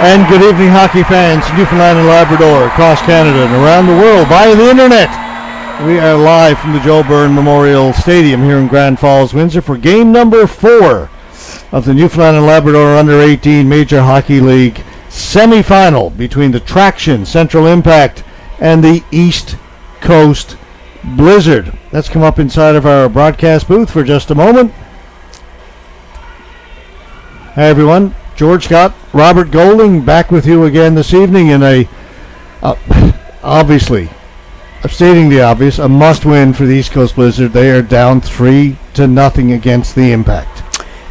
And good evening, hockey fans, Newfoundland and Labrador, across Canada and around the world via the internet. We are live from the Joe Byrne Memorial Stadium here in Grand Falls, Windsor for game number 4 of the Newfoundland and Labrador Under-18 Major Hockey League semi-final between the Traction Central Impact and the East Coast Blizzard. Let's come up inside of our broadcast booth for just a moment. Hi, everyone. George Scott, Robert Golding, back with you again this evening in a, obviously, stating the obvious, a must-win for the East Coast Blizzard. They are down 3-0 against the Impact.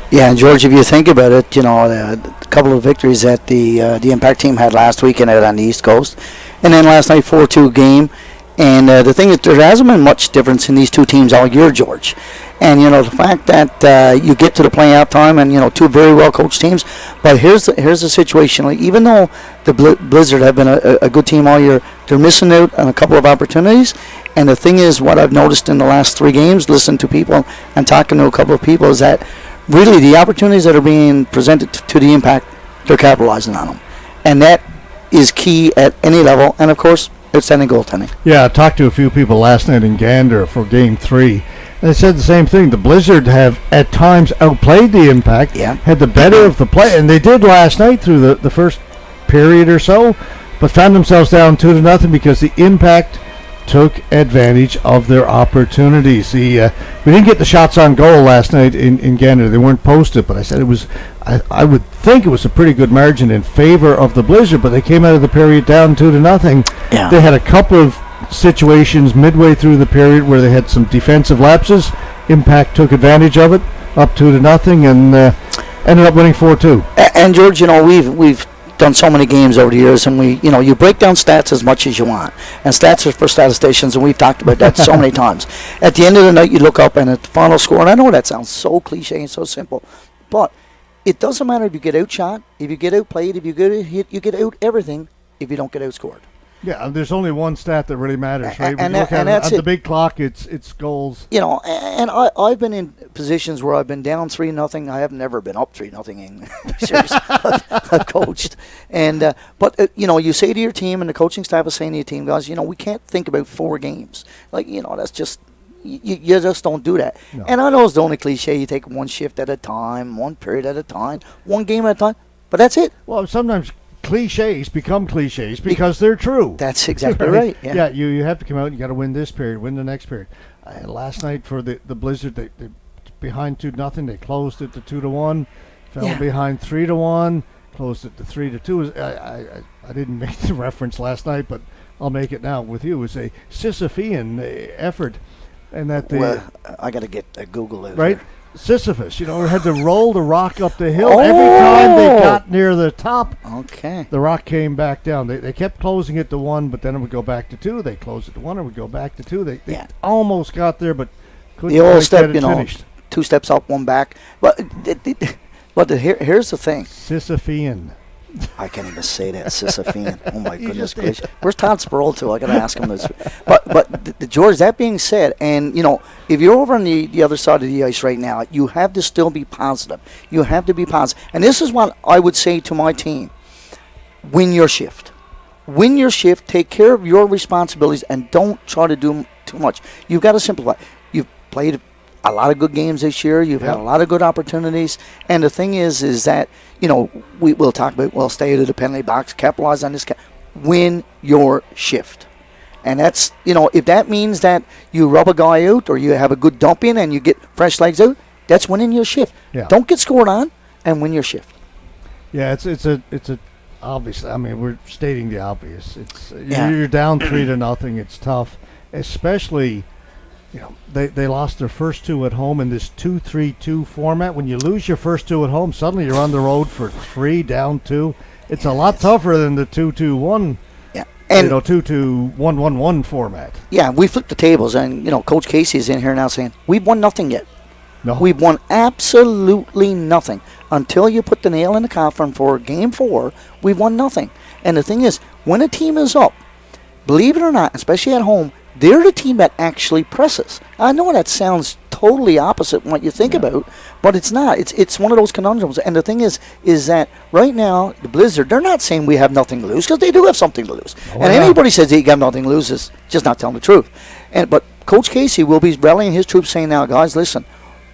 Yeah, and George, if you think about it, you know, a couple of victories that the Impact team had last weekend out on the East Coast, and then last night 4-2 game. And the thing is, there hasn't been much difference in these two teams all year, George. And, you know, the fact that you get to the play-out time and, you know, two very well-coached teams. But here's the situation. Like, even though the Blizzard have been a good team all year, they're missing out on a couple of opportunities. And the thing is, what I've noticed in the last 3 games, listening to people and talking to a couple of people, is that really the opportunities that are being presented to the Impact, they're capitalizing on them. And that is key at any level. And, of course, outstanding goaltending. Yeah, I talked to a few people last night in Gander for Game 3. And they said the same thing. The Blizzard have at times outplayed the Impact, had the better of the play, and they did last night through the first period or so, but found themselves down 2-0 because the Impact took advantage of their opportunities. We didn't get the shots on goal last night in Gander. They weren't posted, but I said it was. I would think it was a pretty good margin in favor of the Blizzard, but they came out of the period down 2-0. Yeah. They had a couple of situations midway through the period where they had some defensive lapses. Impact took advantage of it, up 2-0, and ended up winning 4-2. And George, you know, we've done so many games over the years, and you break down stats as much as you want, and stats are for statisticians, and we've talked about that so many times. At the end of the night, you look up and at the final score, and I know that sounds so cliche and so simple, but it doesn't matter if you get outshot, if you get outplayed, if you get out hit, you get out everything if you don't get outscored. Yeah, there's only one stat that really matters, right? When you look at the big clock, it's goals. You know, and I've been in positions where I've been down 3-0. I have never been up 3-0 in series I've coached. And but you know, you say to your team, and the coaching staff is saying to your team, guys, you know, we can't think about 4 games. Like, you know, that's just you just don't do that. No. And I know it's the only cliche. You take one shift at a time, one period at a time, one game at a time. But that's it. Well, sometimes cliches become cliches because they're true. That's exactly right. Yeah, you have to come out and you got to win this period, win the next period. Last night for the Blizzard, they behind 2-0, they closed it to 2-1, fell behind 3-1, closed it to 3-2. I didn't make the reference last night, but I'll make it now with you. It was a Sisyphean effort, and that I got to get a Google out right. There. Sisyphus, you know, had to roll the rock up the hill. Every time they got near the top, the rock came back down. They kept closing it to 1, but then it would go back to 2. They closed it to 1, it would go back to 2. They almost got there, but couldn't the old step, get it finished. 2 steps up, 1 back. But here's the thing. Sisyphean. I can't even say that, Sisyphean. Oh my goodness gracious! Where's Todd Sproul too? I got to ask him this. But George, that being said, and you know, if you're over on the other side of the ice right now, you have to still be positive. You have to be positive, and this is what I would say to my team: win your shift. Win your shift. Take care of your responsibilities, and don't try to do too much. You've got to simplify. You've played a lot of good games this year. You've had a lot of good opportunities. And the thing is that, you know, we'll talk about, well, stay out of the penalty box, capitalize on this. Win your shift. And that's, you know, if that means that you rub a guy out or you have a good dump in and you get fresh legs out, that's winning your shift. Yeah. Don't get scored on and win your shift. Yeah, it's a obviously, I mean, we're stating the obvious. You're down 3-0. It's tough, especially, you know, they lost their first 2 at home in this 2-3-2 format. When you lose your first 2 at home, suddenly you're on the road for 3, down 2. It's a lot tougher than the 2-2-1. Yeah, and you know, 2-2-1-1-1 format. Yeah, we flipped the tables, and you know, Coach Casey is in here now saying we've won nothing yet. No, we've won absolutely nothing until you put the nail in the coffin for Game 4. We've won nothing, and the thing is, when a team is up, believe it or not, especially at home, they're the team that actually presses. I know that sounds totally opposite what you think about, but it's not. It's one of those conundrums. And the thing is that right now the Blizzard, they're not saying we have nothing to lose, because they do have something to lose. And anybody says they got nothing to lose is just not telling the truth. But Coach Casey will be rallying his troops, saying, now, guys, listen,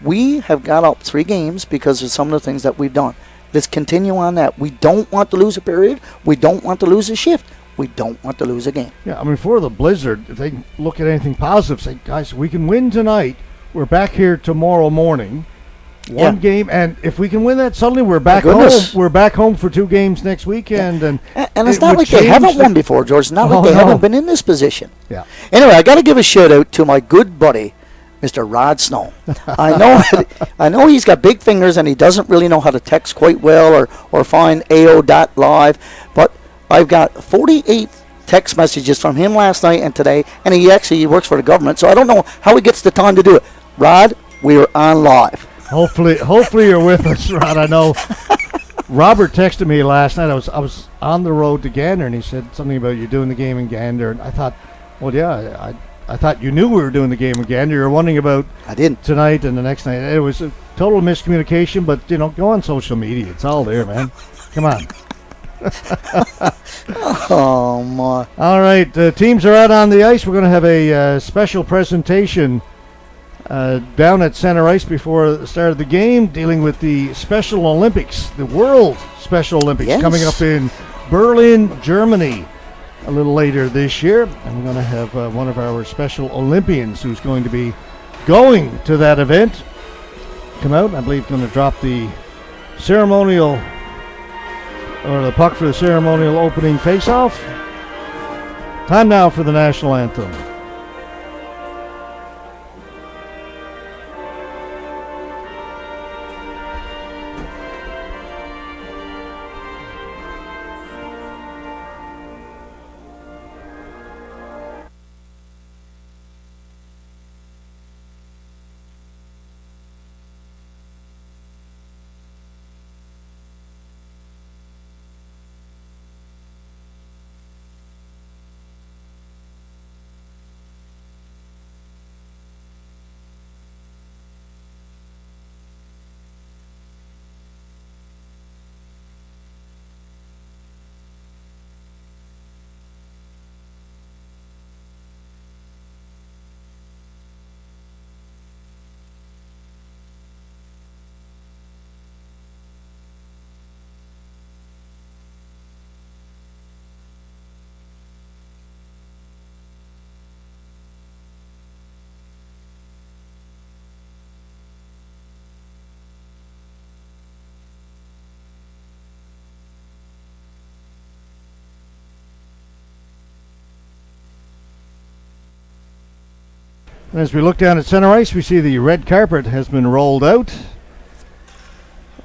we have got up 3 games because of some of the things that we've done. Let's continue on that. We don't want to lose a period. We don't want to lose a shift. We don't want to lose a game. Yeah, I mean, for the Blizzard, if they look at anything positive, say, guys, we can win tonight. We're back here tomorrow morning. One game, and if we can win that, suddenly we're back home. We're back home for 2 games next weekend, and it's not like they haven't won before, George. It's not like they haven't been in this position. Yeah. Anyway, I got to give a shout out to my good buddy, Mr. Rod Snow. I know he's got big fingers and he doesn't really know how to text quite well or find AO.live, but I've got 48 text messages from him last night and today, and he works for the government, so I don't know how he gets the time to do it. Rod, we are on live. Hopefully you're with us, Rod. I know Robert texted me last night. I was on the road to Gander, and he said something about you doing the game in Gander, and I thought, well, yeah, I thought you knew we were doing the game in Gander. You were wondering about tonight and the next night. It was a total miscommunication, but go on social media. It's all there, man. Come on. Oh my! All right, teams are out on the ice. We're going to have a special presentation down at center ice before the start of the game, dealing with the Special Olympics, the World Special Olympics, coming up in Berlin, Germany, a little later this year. And we're going to have one of our Special Olympians who's going to be going to that event come out. I believe going to drop the ceremonial, or the puck for the ceremonial opening face-off. Time now for the national anthem. As we look down at center ice, we see the red carpet has been rolled out.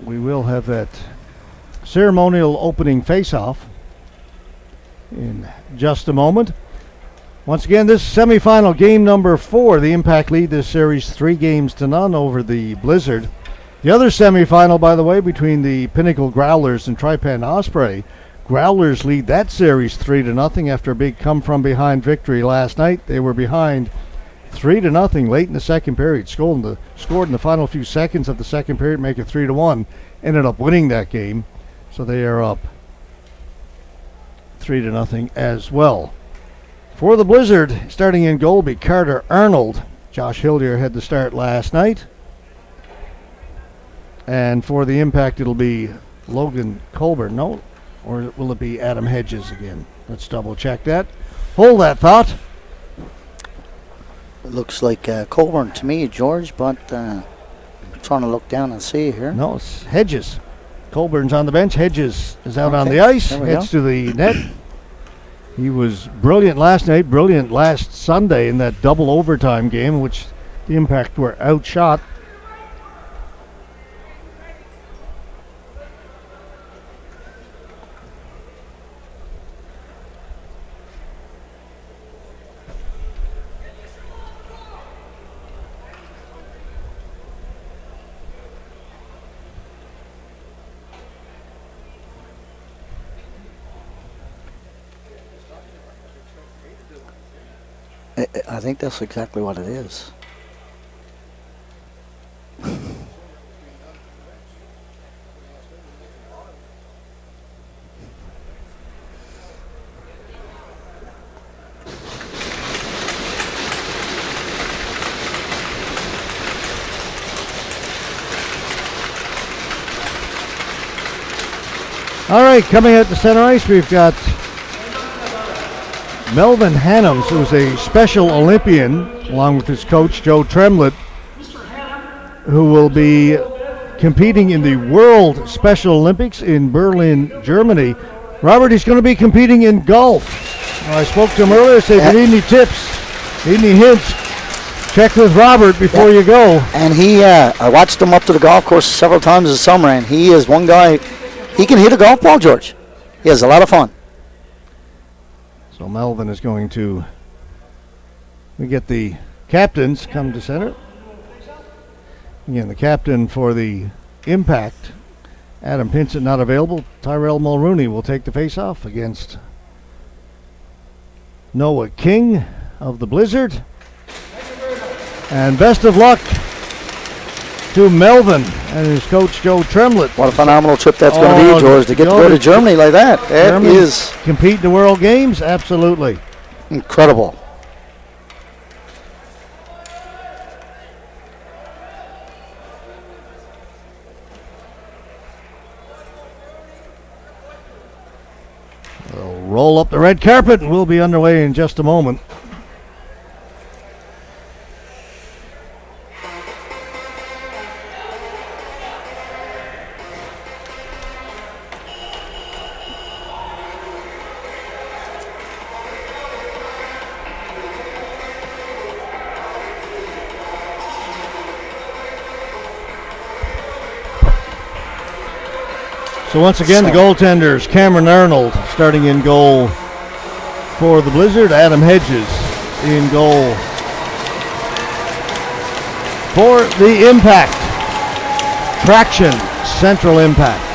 We will have that ceremonial opening face-off in just a moment. Once again, this semifinal game number 4. The Impact lead this series 3-0 over the Blizzard. The other semifinal, by the way, between the Pinnacle Growlers and Trypan Osprey. Growlers lead that series 3-0 after a big come-from-behind victory last night. They were behind 3-0 late in the second period. Scored in the final few seconds of the second period, make it 3-1. Ended up winning that game, so they are up 3-0 as well. For the Blizzard, starting in goal be Carter Arnold. Josh Hillier had the start last night. And for the Impact, it'll be Logan Colburn. No, or will it be Adam Hedges again? Let's double check that. Hold that thought. It looks like Colburn to me, George, but I'm trying to look down and see here. No, it's Hedges. Colburn's on the bench. Hedges is out on the ice. Heads to the net. He was brilliant last night, brilliant last Sunday in that double overtime game in which the Impact were outshot. I think that's exactly what it is. All right, coming out to center ice, we've got Melvin Hannums, who's a Special Olympian, along with his coach, Joe Tremlett, who will be competing in the World Special Olympics in Berlin, Germany. Robert, he's going to be competing in golf. I spoke to him earlier, said, if you need any tips, need any hints, check with Robert before you go. And I watched him up to the golf course several times this summer, and he is one guy, he can hit a golf ball, George. He has a lot of fun. So Melvin is going to, we get the captains come to center. Again, the captain for the Impact, Adam Pinsent, not available. Tyrell Mulrooney will take the face-off against Noah King of the Blizzard. And best of luck to Melvin and his coach, Joe Tremlett. What a phenomenal trip that's going to be, George, to get to go to Germany like that. That is compete in the World Games, absolutely. Incredible. They'll roll up the red carpet and we'll be underway in just a moment. So once again, the goaltenders, Cameron Arnold starting in goal for the Blizzard. Adam Hedges in goal for the Impact. Traction, Central Impact.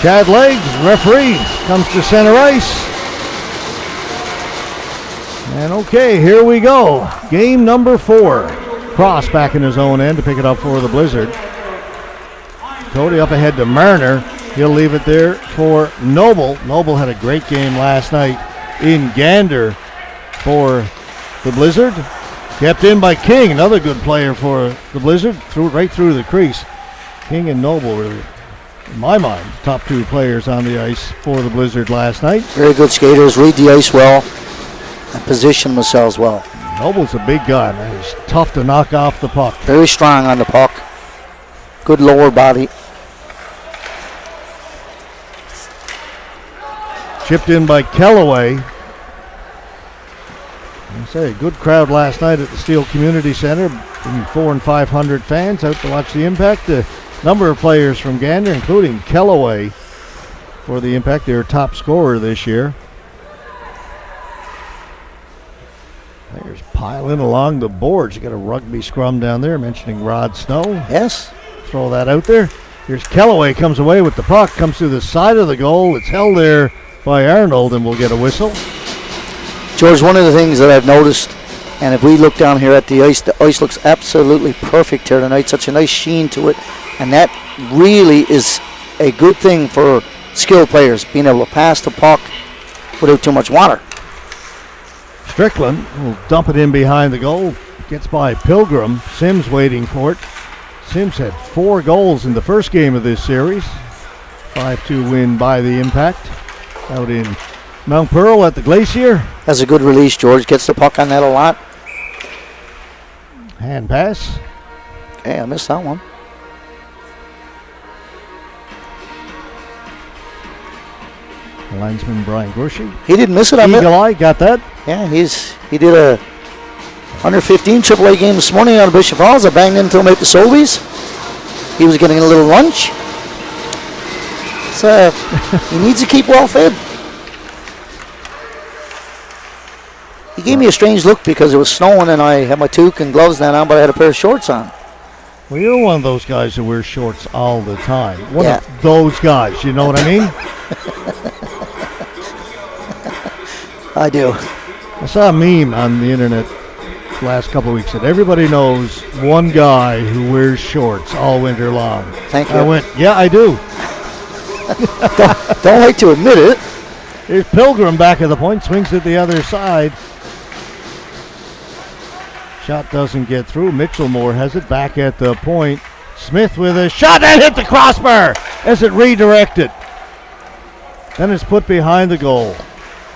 Chad Leggs, referee, comes to center ice. And okay, here we go. Game number 4. Cross back in his own end to pick it up for the Blizzard. Cody up ahead to Marner. He'll leave it there for Noble. Noble had a great game last night in Gander for the Blizzard. Kept in by King, another good player for the Blizzard. Threw it right through the crease. King and Noble were, in my mind, top 2 players on the ice for the Blizzard last night. Very good skaters, read the ice well, and position themselves well. Noble's a big guy, man. He's tough to knock off the puck. Very strong on the puck. Good lower body. Chipped in by Kellaway. I say, good crowd last night at the Steel Community Center. 400 and 500 fans out to watch the Impact. The number of players from Gander, including Kellaway for the Impact, their top scorer this year. Players piling along the boards. You got a rugby scrum down there, mentioning Rod Snow. Yes. Throw that out there. Here's Kellaway, comes away with the puck, comes through the side of the goal. It's held there by Arnold, and we'll get a whistle. George, one of the things that I've noticed, and if we look down here at the ice looks absolutely perfect here tonight. Such a nice sheen to it. And that really is a good thing for skilled players, being able to pass the puck without too much water. Strickland will dump it in behind the goal. Gets by Pilgrim. Sims waiting for it. Sims had 4 goals in the first game of this series. 5-2 win by the Impact out in Mount Pearl at the Glacier. Has a good release, George. Gets the puck on that a lot. Hand pass. Okay, I missed that one. Linesman Brian Grushy. He didn't miss it. Eagle Eye, got that? Yeah, he did a under 15 AAA game this morning out of Bishop Falls. I banged into him at the Sobeys. He was getting a little lunch. So he needs to keep well fed. He gave me a strange look because it was snowing and I had my toque and gloves down on, but I had a pair of shorts on. Well, you're one of those guys who wears shorts all the time. One of those guys, you know what I mean? I do. I saw a meme on the internet the last couple of weeks that everybody knows one guy who wears shorts all winter long. Thank you. I went, yeah, I do. Don't like to admit it. Here's Pilgrim back at the point, swings it the other side. Shot doesn't get through. Mitchellmore has it back at the point. Smith with a shot that hit the crossbar as it redirected. Then it's put behind the goal.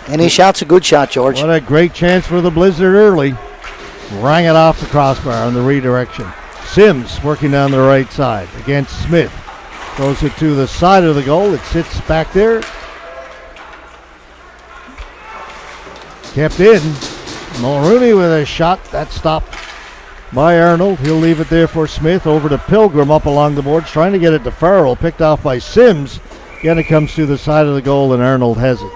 Any shot's a good shot, George. What a great chance for the Blizzard early. Rang it off the crossbar on the redirection. Sims working down the right side against Smith. Throws it to the side of the goal. It sits back there. Kept in. Mulrooney with a shot. That stopped by Arnold. He'll leave it there for Smith. Over to Pilgrim up along the boards. Trying to get it to Farrell. Picked off by Sims. Again, it comes to the side of the goal, and Arnold has it.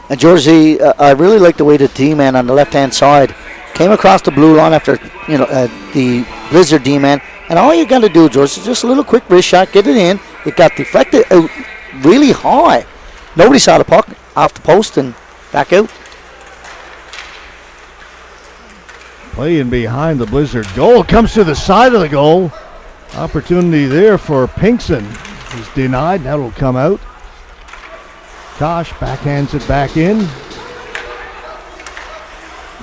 And George, I really like the way the D-man on the left-hand side came across the blue line after the Blizzard D-man. And all you got to do, George, is just a little quick wrist shot, get it in. It got deflected out really high. Nobody saw the puck off the post and back out. Playing behind the Blizzard goal. Comes to the side of the goal. Opportunity there for Pinkson. He's denied. That'll come out. Kosh backhands it back in.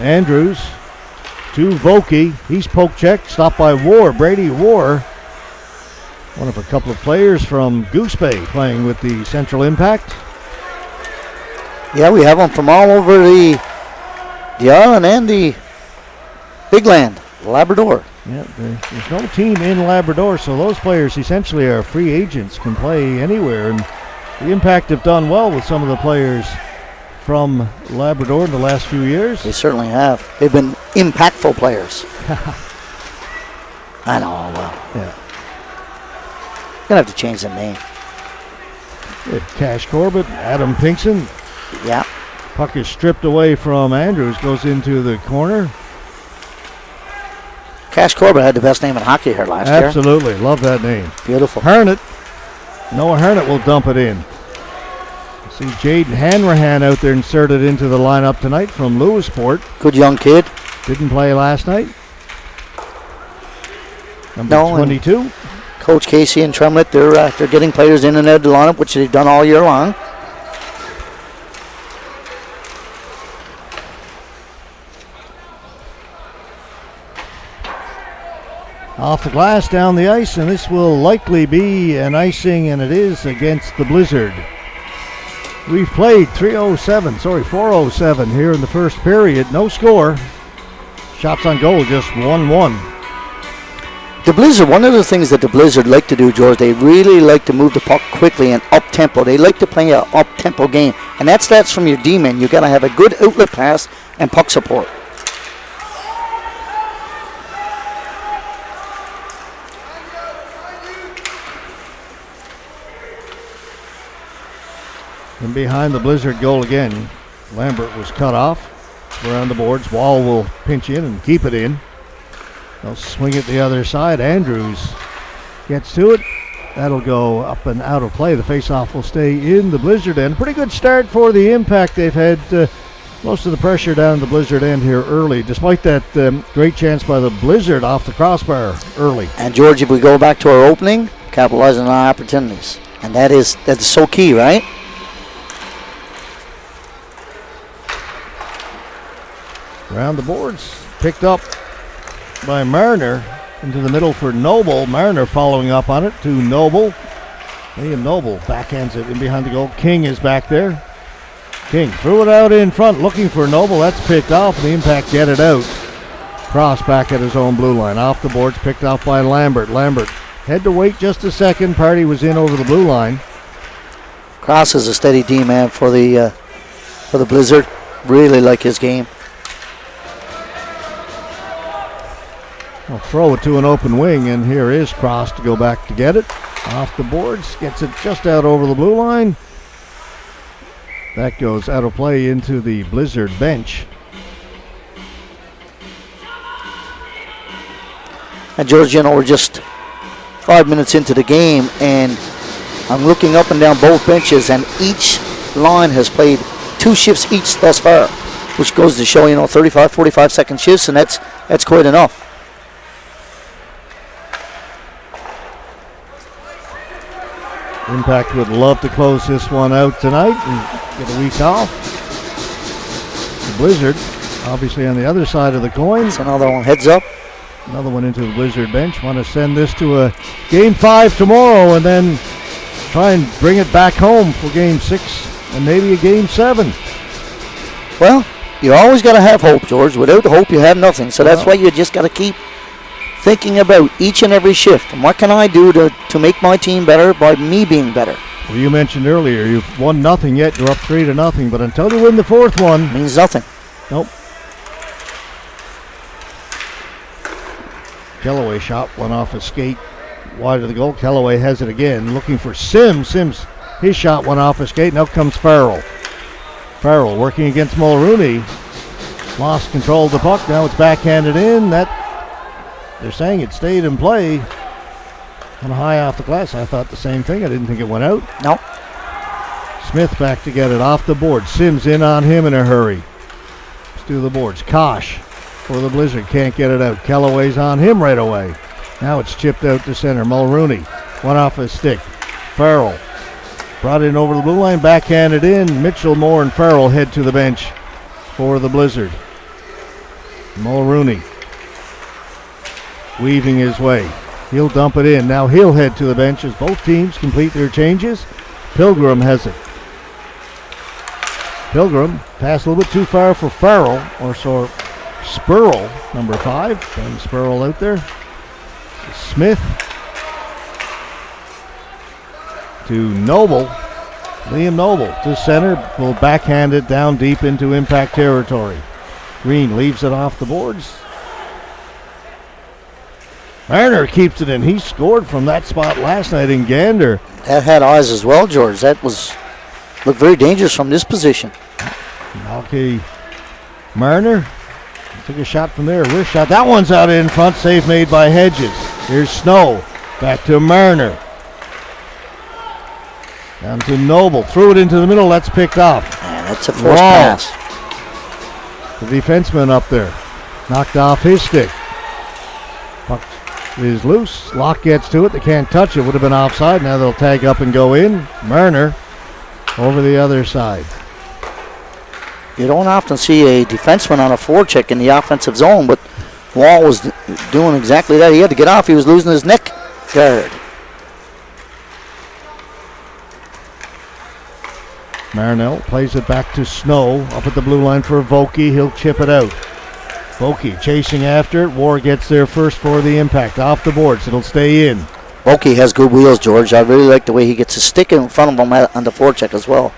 Andrews to Vokey. He's poke checked. Stopped by War. Brady War. One of a couple of players from Goose Bay playing with the Central Impact. Yeah, we have them from all over the island and the Big Land, Labrador. Yeah, there's no team in Labrador, so those players essentially are free agents, can play anywhere. And the Impact have done well with some of the players from Labrador in the last few years. They certainly have. They've been impactful players. I know, well. Yeah. Gonna have to change the name. Cash Corbett, Adam Pinkson. Yeah. Puck is stripped away from Andrews, goes into the corner. Cash Corbett had the best name in hockey here last year. Absolutely, love that name. Beautiful. Harnett. Noah Harnett will dump it in. See Jaden Hanrahan out there inserted into the lineup tonight from Lewisport. Good young kid. Didn't play last night. Number 22. Coach Casey and Tremlett, they're getting players in and out of the lineup, which they've done all year long. Off the glass, down the ice, and this will likely be an icing, and it is against the Blizzard. We've played 4:07 here in the first period. No score. Shots on goal, just 1-1. The Blizzard, one of the things that the Blizzard like to do, George, they really like to move the puck quickly and up-tempo. They like to play an up-tempo game, and that starts from your D-men. You've got to have a good outlet pass and puck support. And behind the Blizzard goal again, Lambert was cut off. Around the boards, Wall will pinch in and keep it in. They'll swing it the other side. Andrews gets to it. That'll go up and out of play. The faceoff will stay in the Blizzard end. Pretty good start for the Impact. They've had most of the pressure down in the Blizzard end here early, despite that great chance by the Blizzard off the crossbar early. And George, if we go back to our opening, capitalizing on our opportunities. And that's so key, right? Around the boards, picked up by Marner into the middle for Noble. Marner following up on it to Noble. Liam Noble backhands it in behind the goal. King is back there. King threw it out in front, looking for Noble. That's picked off, and the Impact get it out. Cross back at his own blue line. Off the boards, picked off by Lambert. Lambert had to wait just a second. Party was in over the blue line. Cross is a steady D-man for the Blizzard. Really like his game. I'll throw it to an open wing, and here is Cross to go back to get it. Off the boards, gets it just out over the blue line. That goes out of play into the Blizzard bench. And George, we're just 5 minutes into the game, and I'm looking up and down both benches, and each line has played 2 shifts each thus far, which goes to show, 35, 45-second shifts, and that's quite enough. Impact would love to close this one out tonight and get a week off. The Blizzard, obviously on the other side of the coin. It's another one heads up. Another one into the Blizzard bench. Want to send this to a Game 5 tomorrow and then try and bring it back home for Game 6 and maybe a Game 7. Well, you always got to have hope, George. Without hope, you have nothing. So that's why you just got to keep thinking about each and every shift. And what can I do to make my team better by me being better? Well, you mentioned earlier you've won nothing yet. You're up 3-0. But until you win the fourth one, means nothing. Nope. Kellaway shot went off a skate wide of the goal. Kellaway has it again, looking for Sims. Sims, his shot went off a skate. Now comes Farrell. Farrell working against Mulrooney. Lost control of the puck. Now it's backhanded in. They're saying it stayed in play. And high off the glass. I thought the same thing. I didn't think it went out. No. Smith back to get it off the board. Sims in on him in a hurry. Let's do the boards. Kosh for the Blizzard. Can't get it out. Kellaway's on him right away. Now it's chipped out to center. Mulrooney. One off his stick. Farrell. Brought in over the blue line. Backhanded in. Mitchell, Moore, and Farrell head to the bench for the Blizzard. Mulrooney weaving his way. He'll dump it in. Now he'll head to the bench as both teams complete their changes. Pilgrim has it. Pilgrim passed a little bit too far for Farrell, or so Spurl, number 5. Ben Spurl out there. Smith to Noble. Liam Noble to center. Will backhand it down deep into Impact territory. Green leaves it off the boards. Marner keeps it in. He scored from that spot last night in Gander. That had eyes as well, George. That looked very dangerous from this position. Malky Marner took a shot from there. Wrist shot. That one's out in front. Save made by Hedges. Here's Snow. Back to Marner. Down to Noble. Threw it into the middle. That's picked off. Man, that's a forced pass. The defenseman up there. Knocked off his stick. Puck is loose. Locke gets to it. They can't touch it. Would have been offside. Now they'll tag up and go in. Marner over the other side. You don't often see a defenseman on a forecheck in the offensive zone, but Wall was doing exactly that. He had to get off. He was losing his neck guard. Marinell plays it back to Snow. Up at the blue line for Vokey. He'll chip it out. Vokey chasing after it. War gets there first for the Impact. Off the boards. It'll stay in. Vokey has good wheels, George. I really like the way he gets his stick in front of him on the forecheck as well.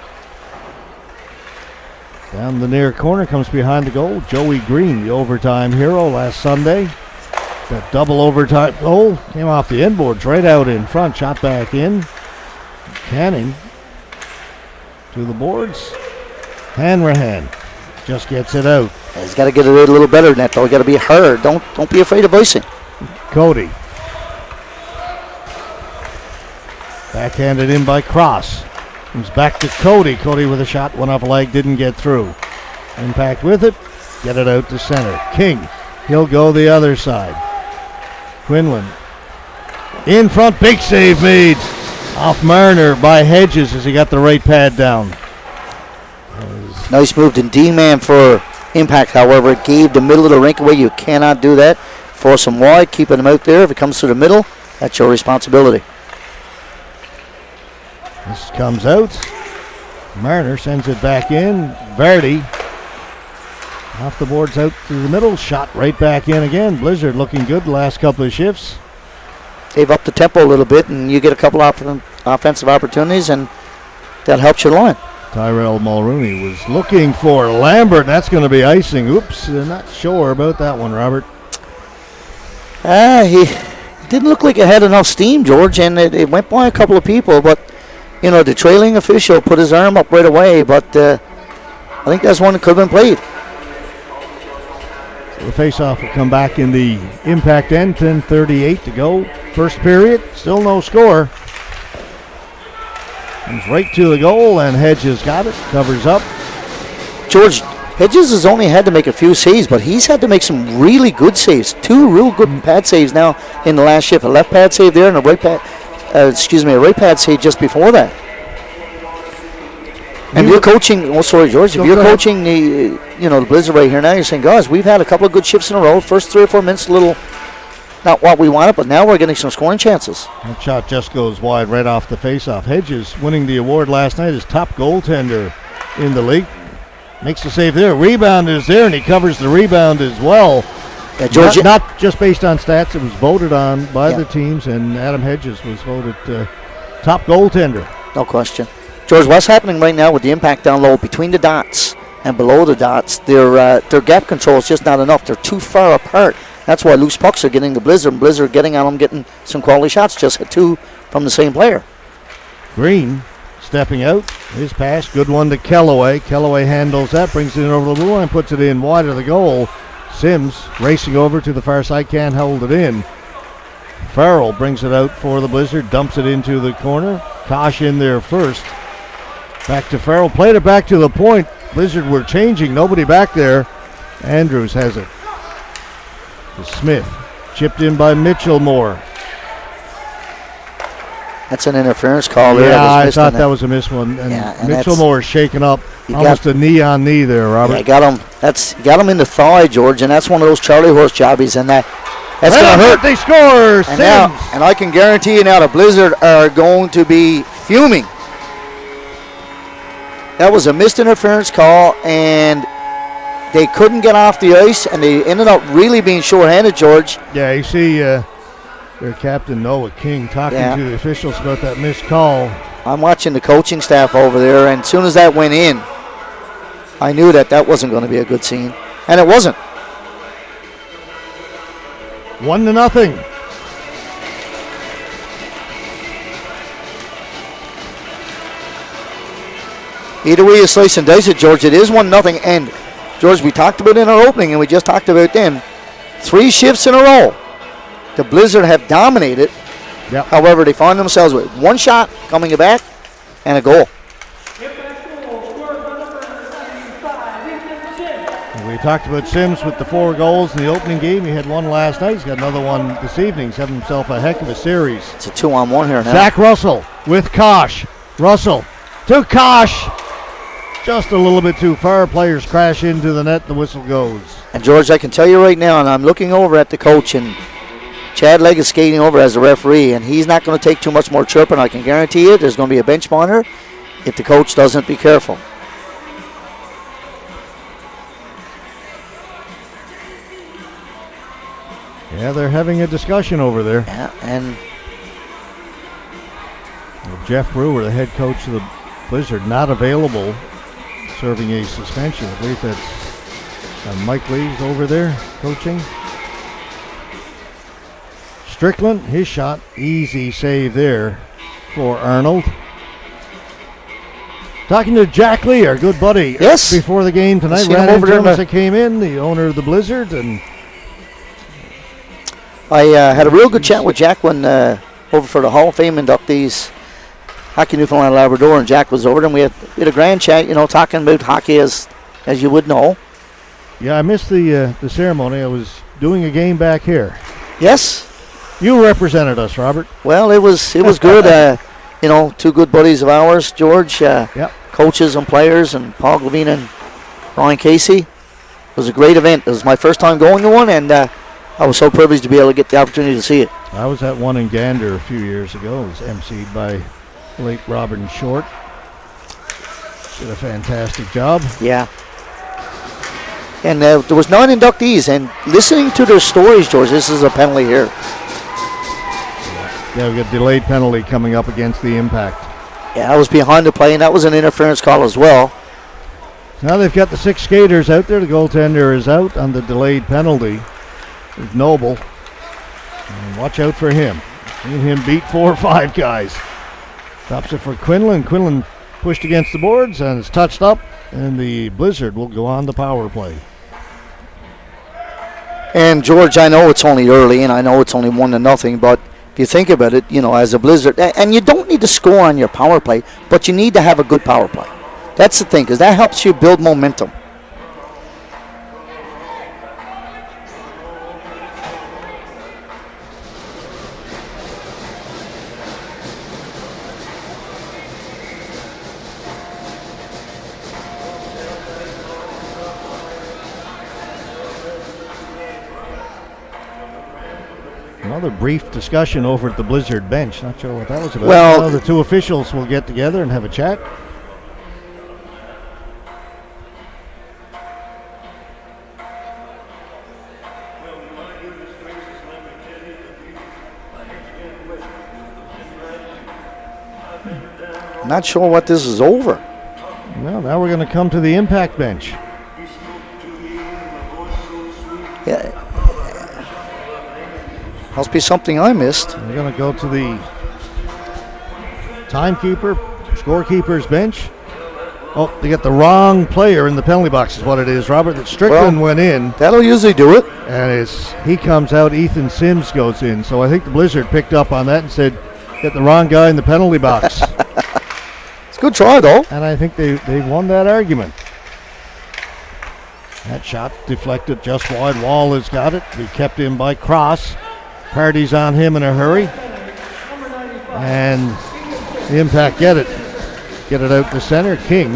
Down the near corner comes behind the goal. Joey Green, the overtime hero last Sunday. That double overtime goal came off the end boards right out in front. Shot back in. Canning to the boards. Hanrahan just gets it out. He's got to get it a little better than that, though. He's got to be hard. Don't be afraid of icing. Cody. Backhanded in by Cross. Comes back to Cody. Cody with a shot. Went off a leg. Didn't get through. Impact with it. Get it out to center. King. He'll go the other side. Quinlan. In front. Big save made. Off Marner by Hedges as he got the right pad down. Nice move to D-man for Impact. However, it gave the middle of the rink away. You cannot do that. Force him wide. Keeping him out there. If it comes through the middle, that's your responsibility. This comes out. Marner sends it back in. Verdi off the boards out to the middle. Shot right back in again. Blizzard looking good the last couple of shifts. They've upped the tempo a little bit, and you get a couple offensive opportunities, and that helps your line. Tyrell Mulrooney was looking for Lambert. That's going to be icing. Oops, not sure about that one, Robert. He didn't look like it had enough steam, George, and it went by a couple of people, but you know, the trailing official put his arm up right away, but I think that's one that could have been played. So the face-off will come back in the Impact end. 10:38 to go. First period, still no score. Comes right to the goal, and Hedges got it, covers up. George, Hedges has only had to make a few saves, but he's had to make some really good saves. 2 real good pad saves now in the last shift. A left pad save there and a right pad. a right pad save just before that. And you're coaching. Oh, sorry, George. If you're coaching the Blizzard right here now, you're saying, guys, we've had a couple of good shifts in a row. First 3 or 4 minutes, a little not what we wanted, but now we're getting some scoring chances. That shot just goes wide right off the faceoff. Hedges winning the award last night as top goaltender in the league. Makes the save there. Rebound is there, and he covers the rebound as well. Yeah, George, not just based on stats. It was voted on by the teams, and Adam Hedges was voted top goaltender. No question. George, what's happening right now with the Impact down low between the dots and below the dots? Their gap control is just not enough. They're too far apart. That's why loose pucks are getting the Blizzard, and Blizzard getting on them, getting some quality shots. Just hit 2 from the same player. Green stepping out. His pass, good one to Kellaway. Kellaway handles that, brings it in over the blue line, puts it in wide of the goal. Sims racing over to the far side, can't hold it in. Farrell brings it out for the Blizzard, dumps it into the corner. Kosh in there first. Back to Farrell, played it back to the point. Blizzard were changing, nobody back there. Andrews has it. To Smith, chipped in by Mitchell Moore. That's an interference call there. Yeah, I thought that was a miss one. And Mitchell Moore is shaken up, almost a knee on knee there, Robert. Yeah, got him in the thigh, George, and that's one of those Charlie horse jobbies, and that's going to hurt. They score, and I can guarantee you now the Blizzard are going to be fuming. That was a missed interference call, and they couldn't get off the ice, and they ended up really being short-handed, George. Yeah, you see their captain, Noah King, talking to the officials about that missed call. I'm watching the coaching staff over there, and as soon as that went in, I knew that wasn't going to be a good scene, and it wasn't. 1-0. Either way you slice and dice it, George, it is 1-0. And, George, we talked about in our opening, and we just talked about then, 3 shifts in a row. The Blizzard have dominated. Yep. However, they find themselves with 1 shot coming back and a goal. We talked about Sims with the 4 goals in the opening game. He had 1 last night. He's got another one this evening. He's having himself a heck of a series. It's a 2-on-1 here now. Zach Russell with Kosh. Russell to Kosh. Just a little bit too far. Players crash into the net. The whistle goes. And, George, I can tell you right now, and I'm looking over at the coach, and Chad Legg is skating over as a referee, and he's not going to take too much more chirping. I can guarantee you there's going to be a bench monitor if the coach doesn't be careful. Yeah, they're having a discussion over there. Yeah, and Jeff Brewer, the head coach of the Blizzard, not available, serving a suspension. I believe that's Mike Lee's over there coaching. Strickland, his shot, easy save there for Arnold. Talking to Jack Lee, our good buddy, before the game tonight. Ran into him as it came in, the owner of the Blizzard, and I had a real good chat with Jack when over for the Hall of Fame inductees, Hockey Newfoundland and Labrador, and Jack was over there, and we had a grand chat, talking about hockey as you would know. Yeah, I missed the ceremony. I was doing a game back here. Yes. You represented us, Robert. Well, it was good. 2 good buddies of ours, George, coaches and players, and Paul Glavine and Ryan Casey. It was a great event. It was my first time going to one, and I was so privileged to be able to get the opportunity to see it. I was at one in Gander a few years ago. It was emceed by late Robin Short. Did a fantastic job. Yeah. And there was 9 inductees, and listening to their stories, George, this is a penalty here. Yeah, we got delayed penalty coming up against the Impact. Yeah, I was behind the play, and that was an interference call as well. Now they've got the 6 skaters out there. The goaltender is out on the delayed penalty. It's Noble. And watch out for him. Seen him beat 4 or 5 guys. Stops it for Quinlan. Quinlan pushed against the boards and it's touched up, and the Blizzard will go on the power play. And George, I know it's only early, and I know it's only 1-0, but if you think about it, as a Blizzard, and you don't need to score on your power play, but you need to have a good power play. That's the thing, because that helps you build momentum. Another brief discussion over at the Blizzard bench. Not sure what that was about. Well, the two officials will get together and have a chat. Not sure what this is over. Well, now we're going to come to the impact bench. Yeah. Must be something I missed. We're going to go to the timekeeper, scorekeeper's bench. Oh, they got the wrong player in the penalty box is what it is, Robert. That Strickland went in. That'll usually do it. And as he comes out, Ethan Sims goes in. So I think the Blizzard picked up on that and said, get the wrong guy in the penalty box. It's a good try, though. And I think they won that argument. That shot deflected just wide. Wall has got it. Be kept in by Cross. Party's on him in a hurry. And the Impact get it. Get it out to center. King.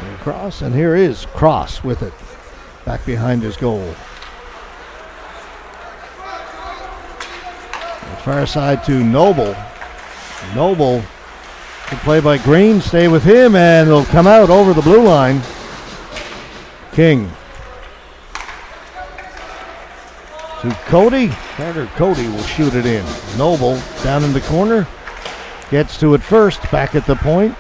And Cross. And here is Cross with it. Back behind his goal. The far side to Noble. Noble. Good play by Green. Stay with him. And they'll come out over the blue line. King. To Cody. Carter Cody will shoot it in. Noble down in the corner. Gets to it first. Back at the point.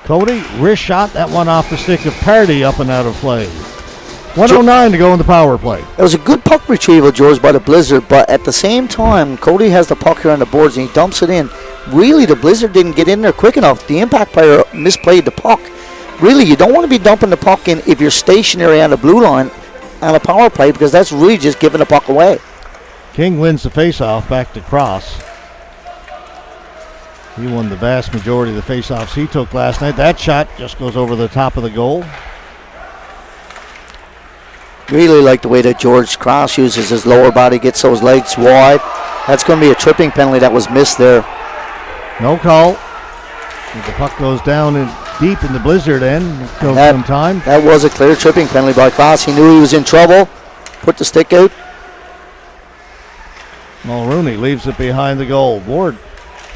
Cody, wrist shot. That one off the stick of Party, up and out of play. 1:09 to go in the power play. It was a good puck retrieval, George, by the Blizzard, but at the same time, Cody has the puck here on the boards and he dumps it in. Really, the Blizzard didn't get in there quick enough. The Impact player misplayed the puck. Really, you don't want to be dumping the puck in if you're stationary on the blue line on a power play, because that's really just giving the puck away. King wins the faceoff back to Cross. He won the vast majority of the faceoffs he took last night. That shot just goes over the top of the goal. Really like the way that George Cross uses his lower body, gets those legs wide. That's going to be a tripping penalty that was missed there. No call. The puck goes down in deep in the Blizzard end. It kills some time. That was a clear tripping penalty by Cross. He knew he was in trouble. Put the stick out. Mulrooney leaves it behind the goal. Ward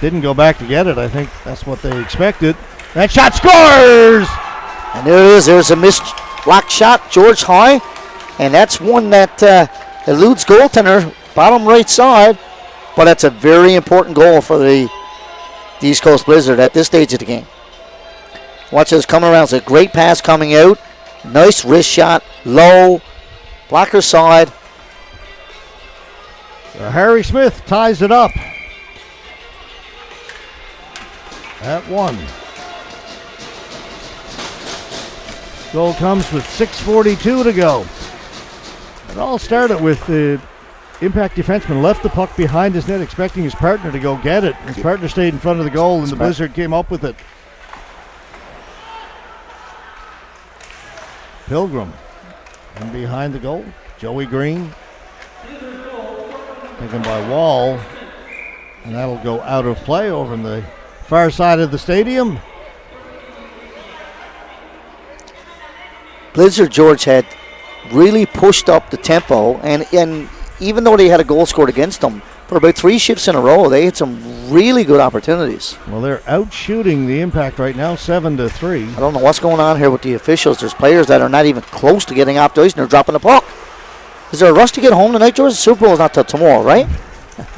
didn't go back to get it. I think that's what they expected. That shot scores! And there it is. There's a missed block shot. George high. And that's one that eludes goaltender, bottom right side. But that's a very important goal for the East Coast Blizzard at this stage of the game. Watch this coming around. It's a great pass coming out. Nice wrist shot. Low. Blocker side. So Harry Smith ties it up at 1. Goal comes with 6:42 to go. It all started with the Impact defenseman left the puck behind his net expecting his partner to go get it. His partner stayed in front of the goal and the Blizzard came up with it. Pilgrim in behind the goal. Joey Green taken by Wall, and that'll go out of play over on the far side of the stadium. Blizzard, George, had really pushed up the tempo, and even though they had a goal scored against them, for about 3 shifts in a row, they had some really good opportunities. Well, they're out shooting the Impact right now, 7-3. I don't know what's going on here with the officials. There's players that are not even close to getting off the ice, and they're dropping the puck. Is there a rush to get home tonight, George? The Super Bowl is not till tomorrow, right?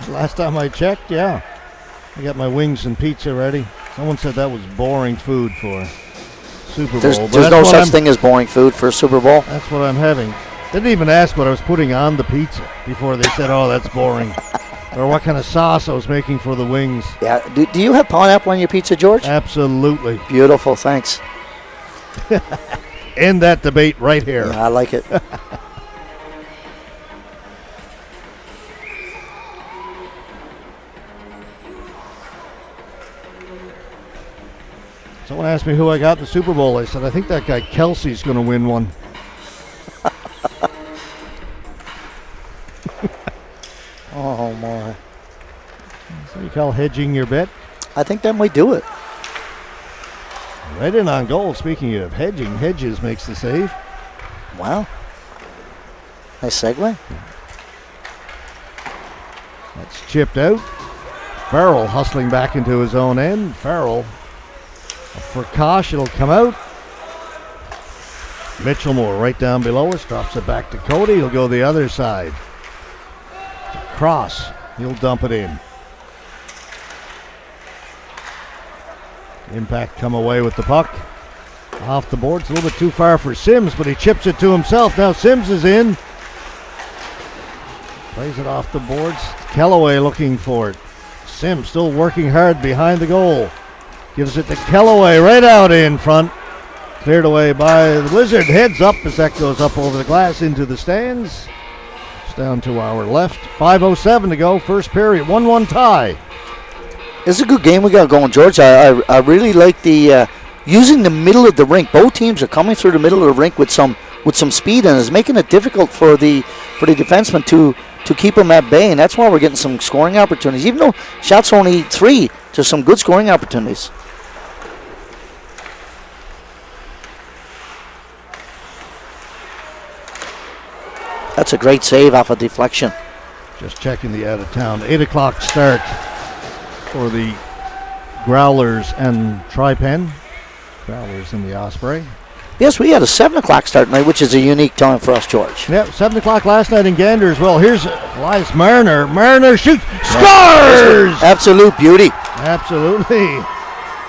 Last time I checked, yeah. I got my wings and pizza ready. Someone said that was boring food for Super Bowl. There's no such thing as boring food for Super Bowl. That's what I'm having. Didn't even ask what I was putting on the pizza before they said, oh, that's boring. Or what kind of sauce I was making for the wings. Yeah. Do you have pineapple on your pizza, George? Absolutely. Beautiful. Thanks. End that debate right here. Yeah, I like it. Someone asked me who I got in the Super Bowl. I said, I think that guy Kelsey's going to win one. Oh, my. So you call hedging your bet? I think that might do it. Right in on goal. Speaking of hedging, Hedges makes the save. Wow. Nice segue. It's chipped out. Farrell hustling back into his own end. Farrell for Kosh. It'll come out. Mitchellmore right down below us. Drops it back to Cody. He'll go the other side. Cross. He'll dump it in. Impact come away with the puck. Off the boards. A little bit too far for Sims, but he chips it to himself. Now Sims is in. Plays it off the boards. Kellaway looking for it. Sims still working hard behind the goal. Gives it to Kellaway right out in front. Cleared away by the Blizzard. Heads up as that goes up over the glass into the stands. It's down to our left. 5:07 to go. First period. 1-1 tie. It's a good game we got going, George. I really like the using the middle of the rink. Both teams are coming through the middle of the rink with some speed, and is making it difficult for the defensemen to keep them at bay, and that's why we're getting some scoring opportunities. Even though shots are only 3, there's some good scoring opportunities. That's a great save off a deflection. Just checking the out of town. 8 o'clock start for the Growlers and Tri-Pen. Growlers in the Osprey. Yes, we had a 7 o'clock start tonight, which is a unique time for us, George. Yep, 7 o'clock last night in Gander as well. Here's Elias Marner. Marner shoots. Scores! Absolute beauty. Absolutely.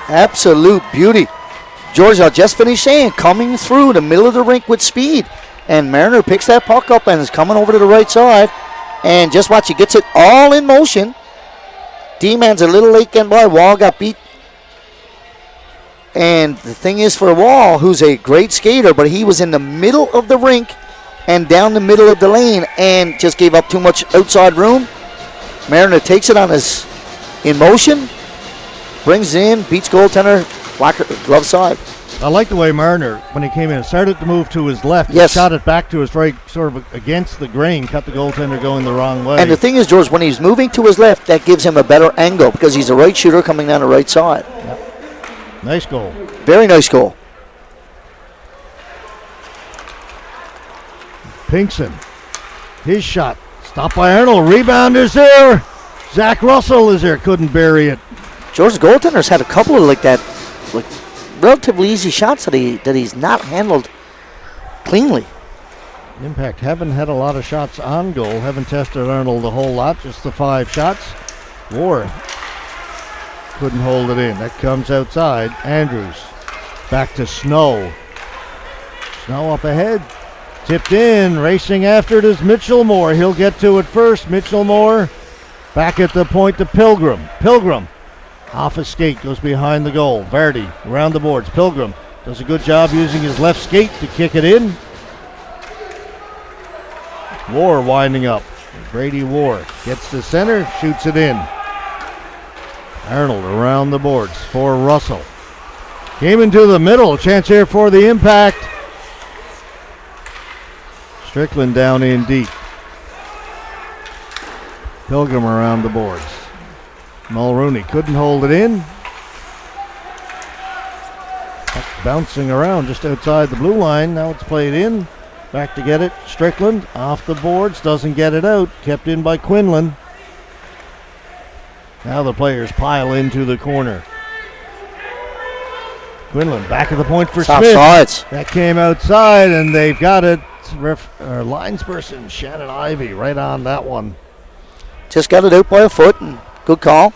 Absolute beauty. George, I'll just finish saying, coming through the middle of the rink with speed. And Marner picks that puck up and is coming over to the right side. And just watch, he gets it all in motion. D-Man's a little late getting by. Wall got beat. And the thing is for Wall, who's a great skater, but he was in the middle of the rink and down the middle of the lane and just gave up too much outside room. Mariner takes it on his in motion, brings in, beats goaltender, glove side. I like the way Marner, when he came in, started to move to his left. Yes. Shot it back to his right, sort of against the grain, cut the goaltender going the wrong way. And the thing is, George, when he's moving to his left, that gives him a better angle because he's a right shooter coming down the right side. Yep. Nice goal. Very nice goal. Pinkson. His shot. Stopped by Arnold. Rebound is there. Zach Russell is there. Couldn't bury it. George's goaltender's had a couple of like that, like relatively easy shots that he's not handled cleanly. Impact haven't had a lot of shots on goal. Haven't tested Arnold a whole lot. Just the 5 shots. Ward couldn't hold it in. That comes outside. Andrews. Back to Snow. Snow up ahead. Tipped in. Racing after it is Mitchellmore. He'll get to it first. Mitchellmore back at the point to Pilgrim. Pilgrim off a skate. Goes behind the goal. Vardy around the boards. Pilgrim does a good job using his left skate to kick it in. War winding up. Brady War gets to center. Shoots it in. Arnold around the boards for Russell. Came into the middle. Chance here for the Impact. Strickland down in deep. Pilgrim around the boards. Mulrooney couldn't hold it in. Bouncing around just outside the blue line. Now it's played in. Back to get it. Strickland off the boards. Doesn't get it out. Kept in by Quinlan. Now the players pile into the corner. Quinlan back at the point for Top Smith. sides. That came outside and they've got it. Linesperson Shannon Ivey right on that one. Just got it out by a foot and good call.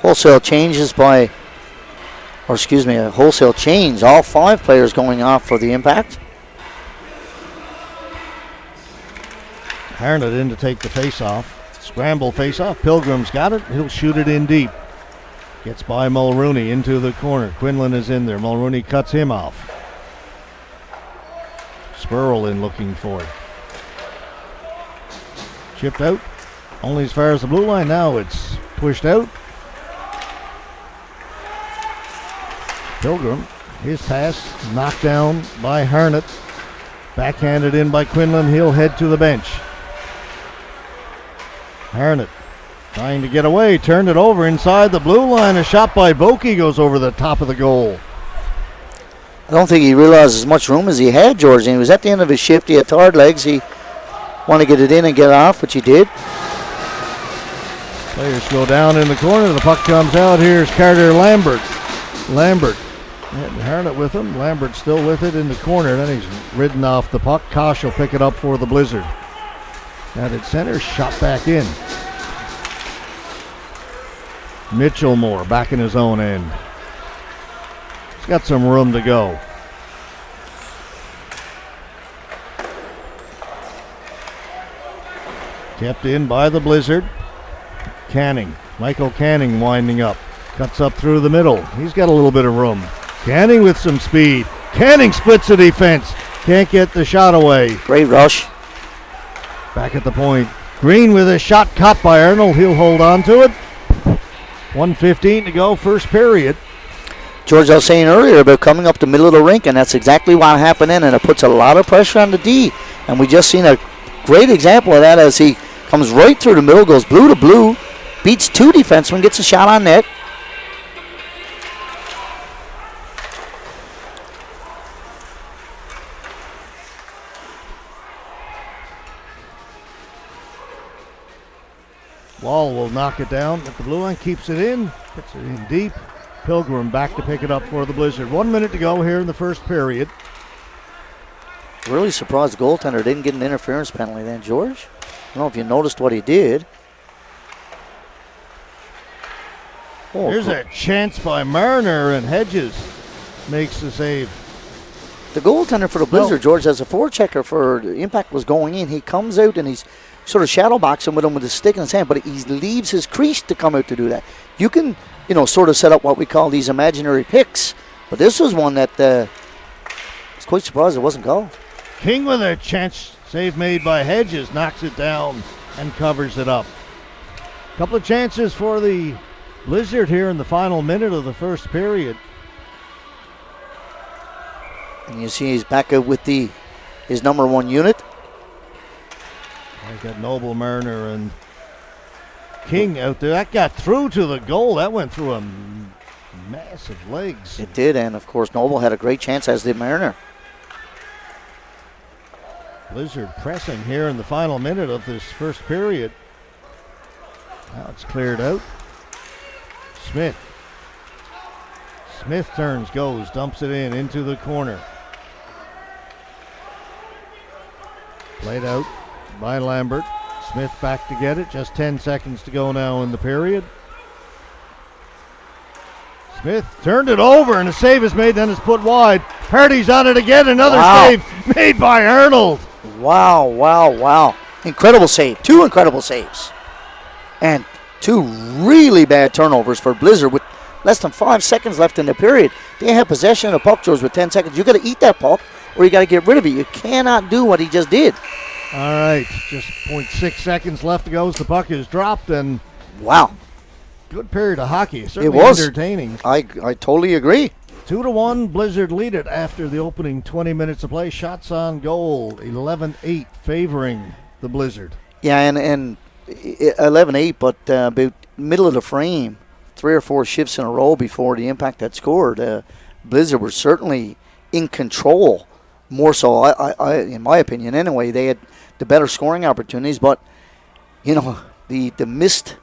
Wholesale changes by, or excuse me, a wholesale change. All 5 players going off for the Impact. Harnett in to take the face-off. Scramble face-off. Pilgrim's got it. He'll shoot it in deep. Gets by Mulrooney into the corner. Quinlan is in there. Mulrooney cuts him off. Spurl in looking for it. Chipped out. Only as far as the blue line now. It's pushed out. Pilgrim. His pass knocked down by Harnett. Backhanded in by Quinlan. He'll head to the bench. Harnett trying to get away. Turned it over inside the blue line. A shot by Vokey goes over the top of the goal. I don't think he realized as much room as he had, George. And he was at the end of his shift. He had tired legs. He wanted to get it in and get it off, which he did. Players go down in the corner. The puck comes out. Here's Carter Lambert. Lambert hadn't heard it with him. Lambert still with it in the corner. Then he's ridden off the puck. Kosh will pick it up for the Blizzard. At its center, shot back in. Mitchellmore back in his own end. He's got some room to go. Kept in by the Blizzard. Canning. Michael Canning winding up. Cuts up through the middle. He's got a little bit of room. Canning with some speed. Canning splits the defense. Can't get the shot away. Great rush. Back at the point. Green with a shot caught by Arnold. He'll hold on to it. 1:15 to go, first period. George, I was saying earlier about coming up the middle of the rink, and that's exactly what happened in, and it puts a lot of pressure on the D. And we just seen a great example of that as he comes right through the middle, goes blue to blue, beats two defensemen, gets a shot on net. Wall will knock it down at the blue line, keeps it in, puts it in deep. Pilgrim back to pick it up for the Blizzard. 1 minute to go here in the first period. Really surprised the goaltender didn't get an interference penalty then, George. I don't know if you noticed what he did. Oh, Here's a chance by Marner, and Hedges makes the save. The goaltender for the Blizzard, George, as a forechecker for the Impact was going in. He comes out and he's sort of shadow boxing with him with his stick in his hand, but he leaves his crease to come out to do that. You can, sort of set up what we call these imaginary picks, but this was one that I was quite surprised it wasn't called. King with a chance, save made by Hedges, knocks it down and covers it up. Couple of chances for the Blizzard here in the final minute of the first period. And you see he's back out with his number one unit. I got Noble, Marner, and King out there. That got through to the goal. That went through a massive legs. It did, and of course Noble had a great chance, as did Marner. Blizzard pressing here in the final minute of this first period. Now it's cleared out. Smith. Smith turns, goes, dumps it into the corner. Played out by Lambert. Smith back to get it. Just 10 seconds to go now in the period. Smith turned it over, and a save is made, then it's put wide. Hardy's on it again. Another save made by Arnold. Wow. Incredible save. Two incredible saves. And two really bad turnovers for Blizzard with less than 5 seconds left in the period. They have possession of the puck, George, with 10 seconds. You got to eat that puck or you got to get rid of it. You cannot do what he just did. All right, just 0.6 seconds left to go as the puck is dropped, and wow. Good period of hockey. Certainly it was entertaining. I totally agree. 2-1, Blizzard lead it after the opening 20 minutes of play. Shots on goal, 11-8 favoring the Blizzard. Yeah, and 11-8, but about middle of the frame, 3 or 4 shifts in a row before the Impact had scored. Blizzard were certainly in control, more so, I in my opinion anyway. They had the better scoring opportunities, but, the missed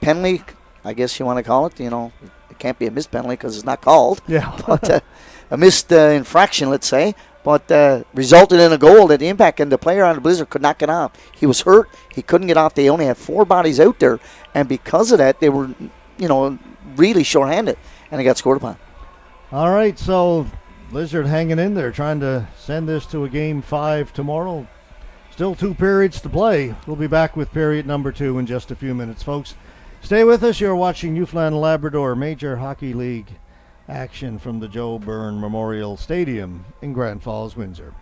penalty, I guess you want to call it, it can't be a missed penalty because it's not called. Yeah. But a missed infraction, let's say, but resulted in a goal that the Impact and the player on the Blizzard could not get off. He was hurt. He couldn't get off. They only had 4 bodies out there, and because of that, they were, really short-handed, and they got scored upon. All right, so Blizzard hanging in there, trying to send this to a Game 5 tomorrow. Still 2 periods to play. We'll be back with period number 2 in just a few minutes, folks. Stay with us. You're watching Newfoundland Labrador Major Hockey League action from the Joe Byrne Memorial Stadium in Grand Falls, Windsor.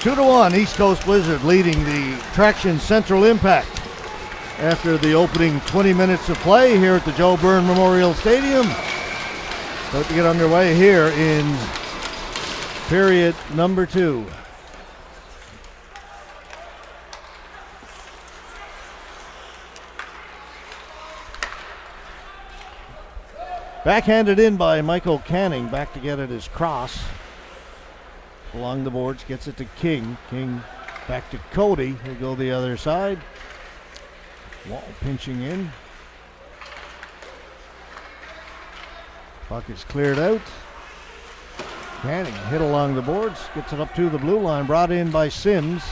2-1, East Coast Blizzard leading the Traction Central Impact after the opening 20 minutes of play here at the Joe Byrne Memorial Stadium. About to get underway here in period number 2. Backhanded in by Michael Canning. Back to get it is Cross. Along the boards, gets it to King. King back to Cody. He'll go the other side. Wall pinching in. Puck is cleared out. Canning hit along the boards. Gets it up to the blue line. Brought in by Sims.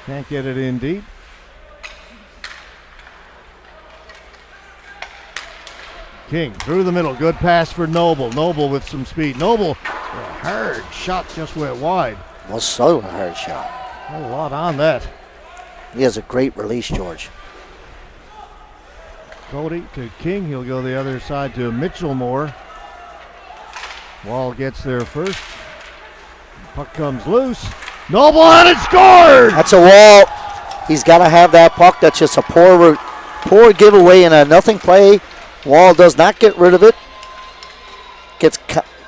Can't get it in deep. King through the middle. Good pass for Noble. Noble with some speed. Noble, a hard shot just went wide. Was so a hard shot. A lot on that. He has a great release, George. Cody to King. He'll go the other side to Mitchellmore. Wall gets there first. Puck comes loose. Noble and it scored! That's a Wall. He's got to have that puck. That's just a poor giveaway in a nothing play. Wall does not get rid of it. Gets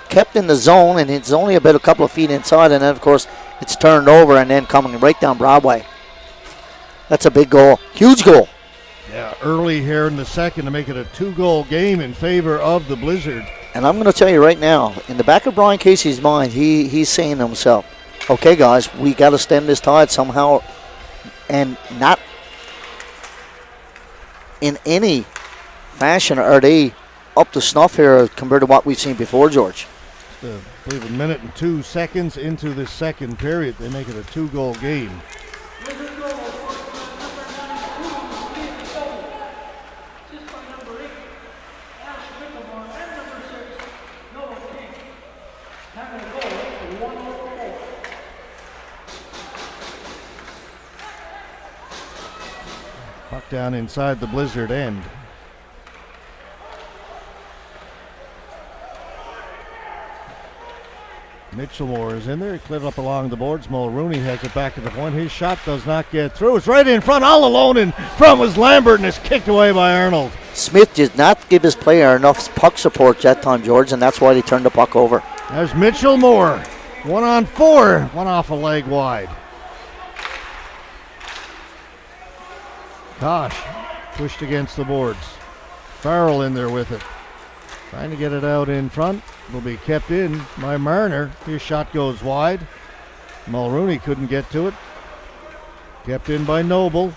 kept in the zone, and it's only about a couple of feet inside, and then, of course, it's turned over and then coming right down Broadway. That's a big goal. Huge goal. Yeah, early here in the second to make it a 2-goal game in favor of the Blizzard. And I'm going to tell you right now, in the back of Brian Casey's mind, he's saying to himself, okay, guys, we got to stem this tide somehow, and not in any fashion are they up to snuff here compared to what we've seen before, George. I believe a minute and 2 seconds into this second period, they make it a 2-goal game. Puck down inside the Blizzard end. Mitchellmore is in there. He cleared up along the boards. Mulrooney has it back to the point. His shot does not get through. It's right in front. All alone in front was Lambert, and it's kicked away by Arnold. Smith did not give his player enough puck support that time, George, and that's why they turned the puck over. There's Mitchellmore. 1-on-4. One off a leg wide. Kosh pushed against the boards. Farrell in there with it. Trying to get it out in front. Will be kept in by Marner. His shot goes wide. Mulrooney couldn't get to it. Kept in by Noble.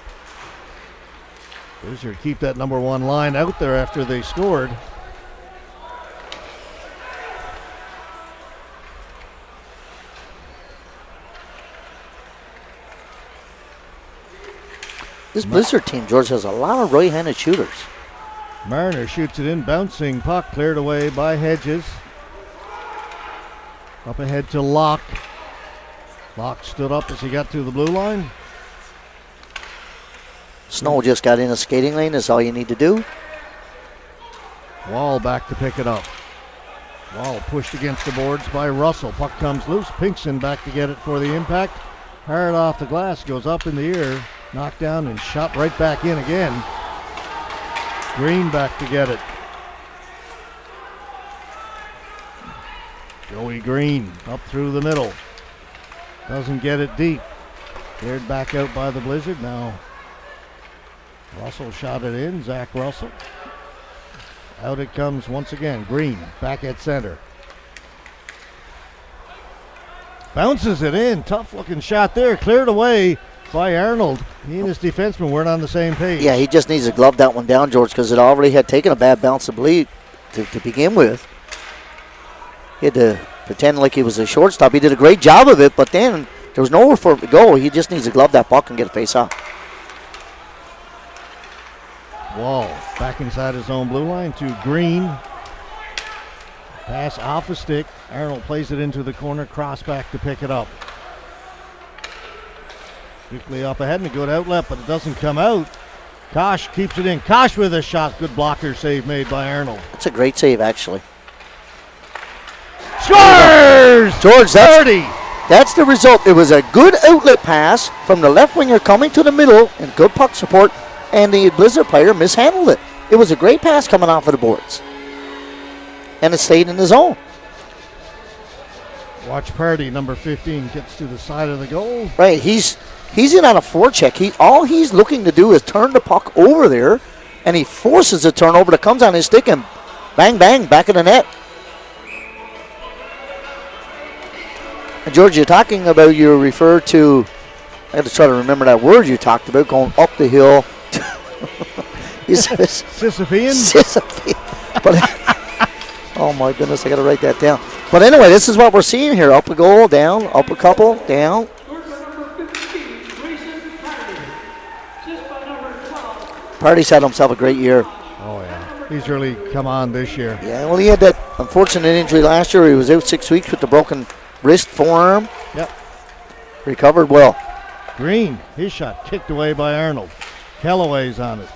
Blizzard keep that number 1 line out there after they scored. This Blizzard team, George, has a lot of right-handed shooters. Marner shoots it in, bouncing puck cleared away by Hedges. Up ahead to Locke. Locke stood up as he got to the blue line. Snow just got in a skating lane. That's all you need to do. Wall back to pick it up. Wall pushed against the boards by Russell. Puck comes loose. Pinkston back to get it for the impact. Hard off the glass, goes up in the air, knocked down and shot right back in again. Green back to get it. Joey Green up through the middle. Doesn't get it deep. Cleared back out by the Blizzard. Now Russell shot it in. Zach Russell. Out it comes once again. Green back at center. Bounces it in. Tough looking shot there. Cleared away by Arnold. He and his defenseman weren't on the same page. Yeah, he just needs to glove that one down, George, because it already had taken a bad bounce to begin with. He had to pretend like he was a shortstop. He did a great job of it, but then there was nowhere for him to go. He just needs to glove that puck and get a face off. Wall back inside his own blue line to Green. Pass off a stick. Arnold plays it into the corner. Cross back to pick it up. Quickly up ahead and a good outlet, but it doesn't come out. Kosh keeps it in. Kosh with a shot. Good blocker save made by Arnold. That's a great save, actually. Scores! George, That's the result. It was a good outlet pass from the left winger coming to the middle and good puck support, and the Blizzard player mishandled it. It was a great pass coming off of the boards. And it stayed in the zone. Watch Party, number 15, gets to the side of the goal. Right, he's in on a forecheck. All he's looking to do is turn the puck over there, and he forces a turnover that comes on his stick and bang, bang, back in the net. And George, you're talking about, you refer to, I got to try to remember that word you talked about, going up the hill. Sisyphean? Sisyphean. But, oh my goodness, I got to write that down. But anyway, this is what we're seeing here. Up a goal, down, up a couple, down. Party's had himself a great year. Oh, yeah. He's really come on this year. Yeah, well, he had that unfortunate injury last year. He was out 6 weeks with the broken wrist, forearm. Yep. Recovered well. Green, his shot kicked away by Arnold. Kellaway's on it.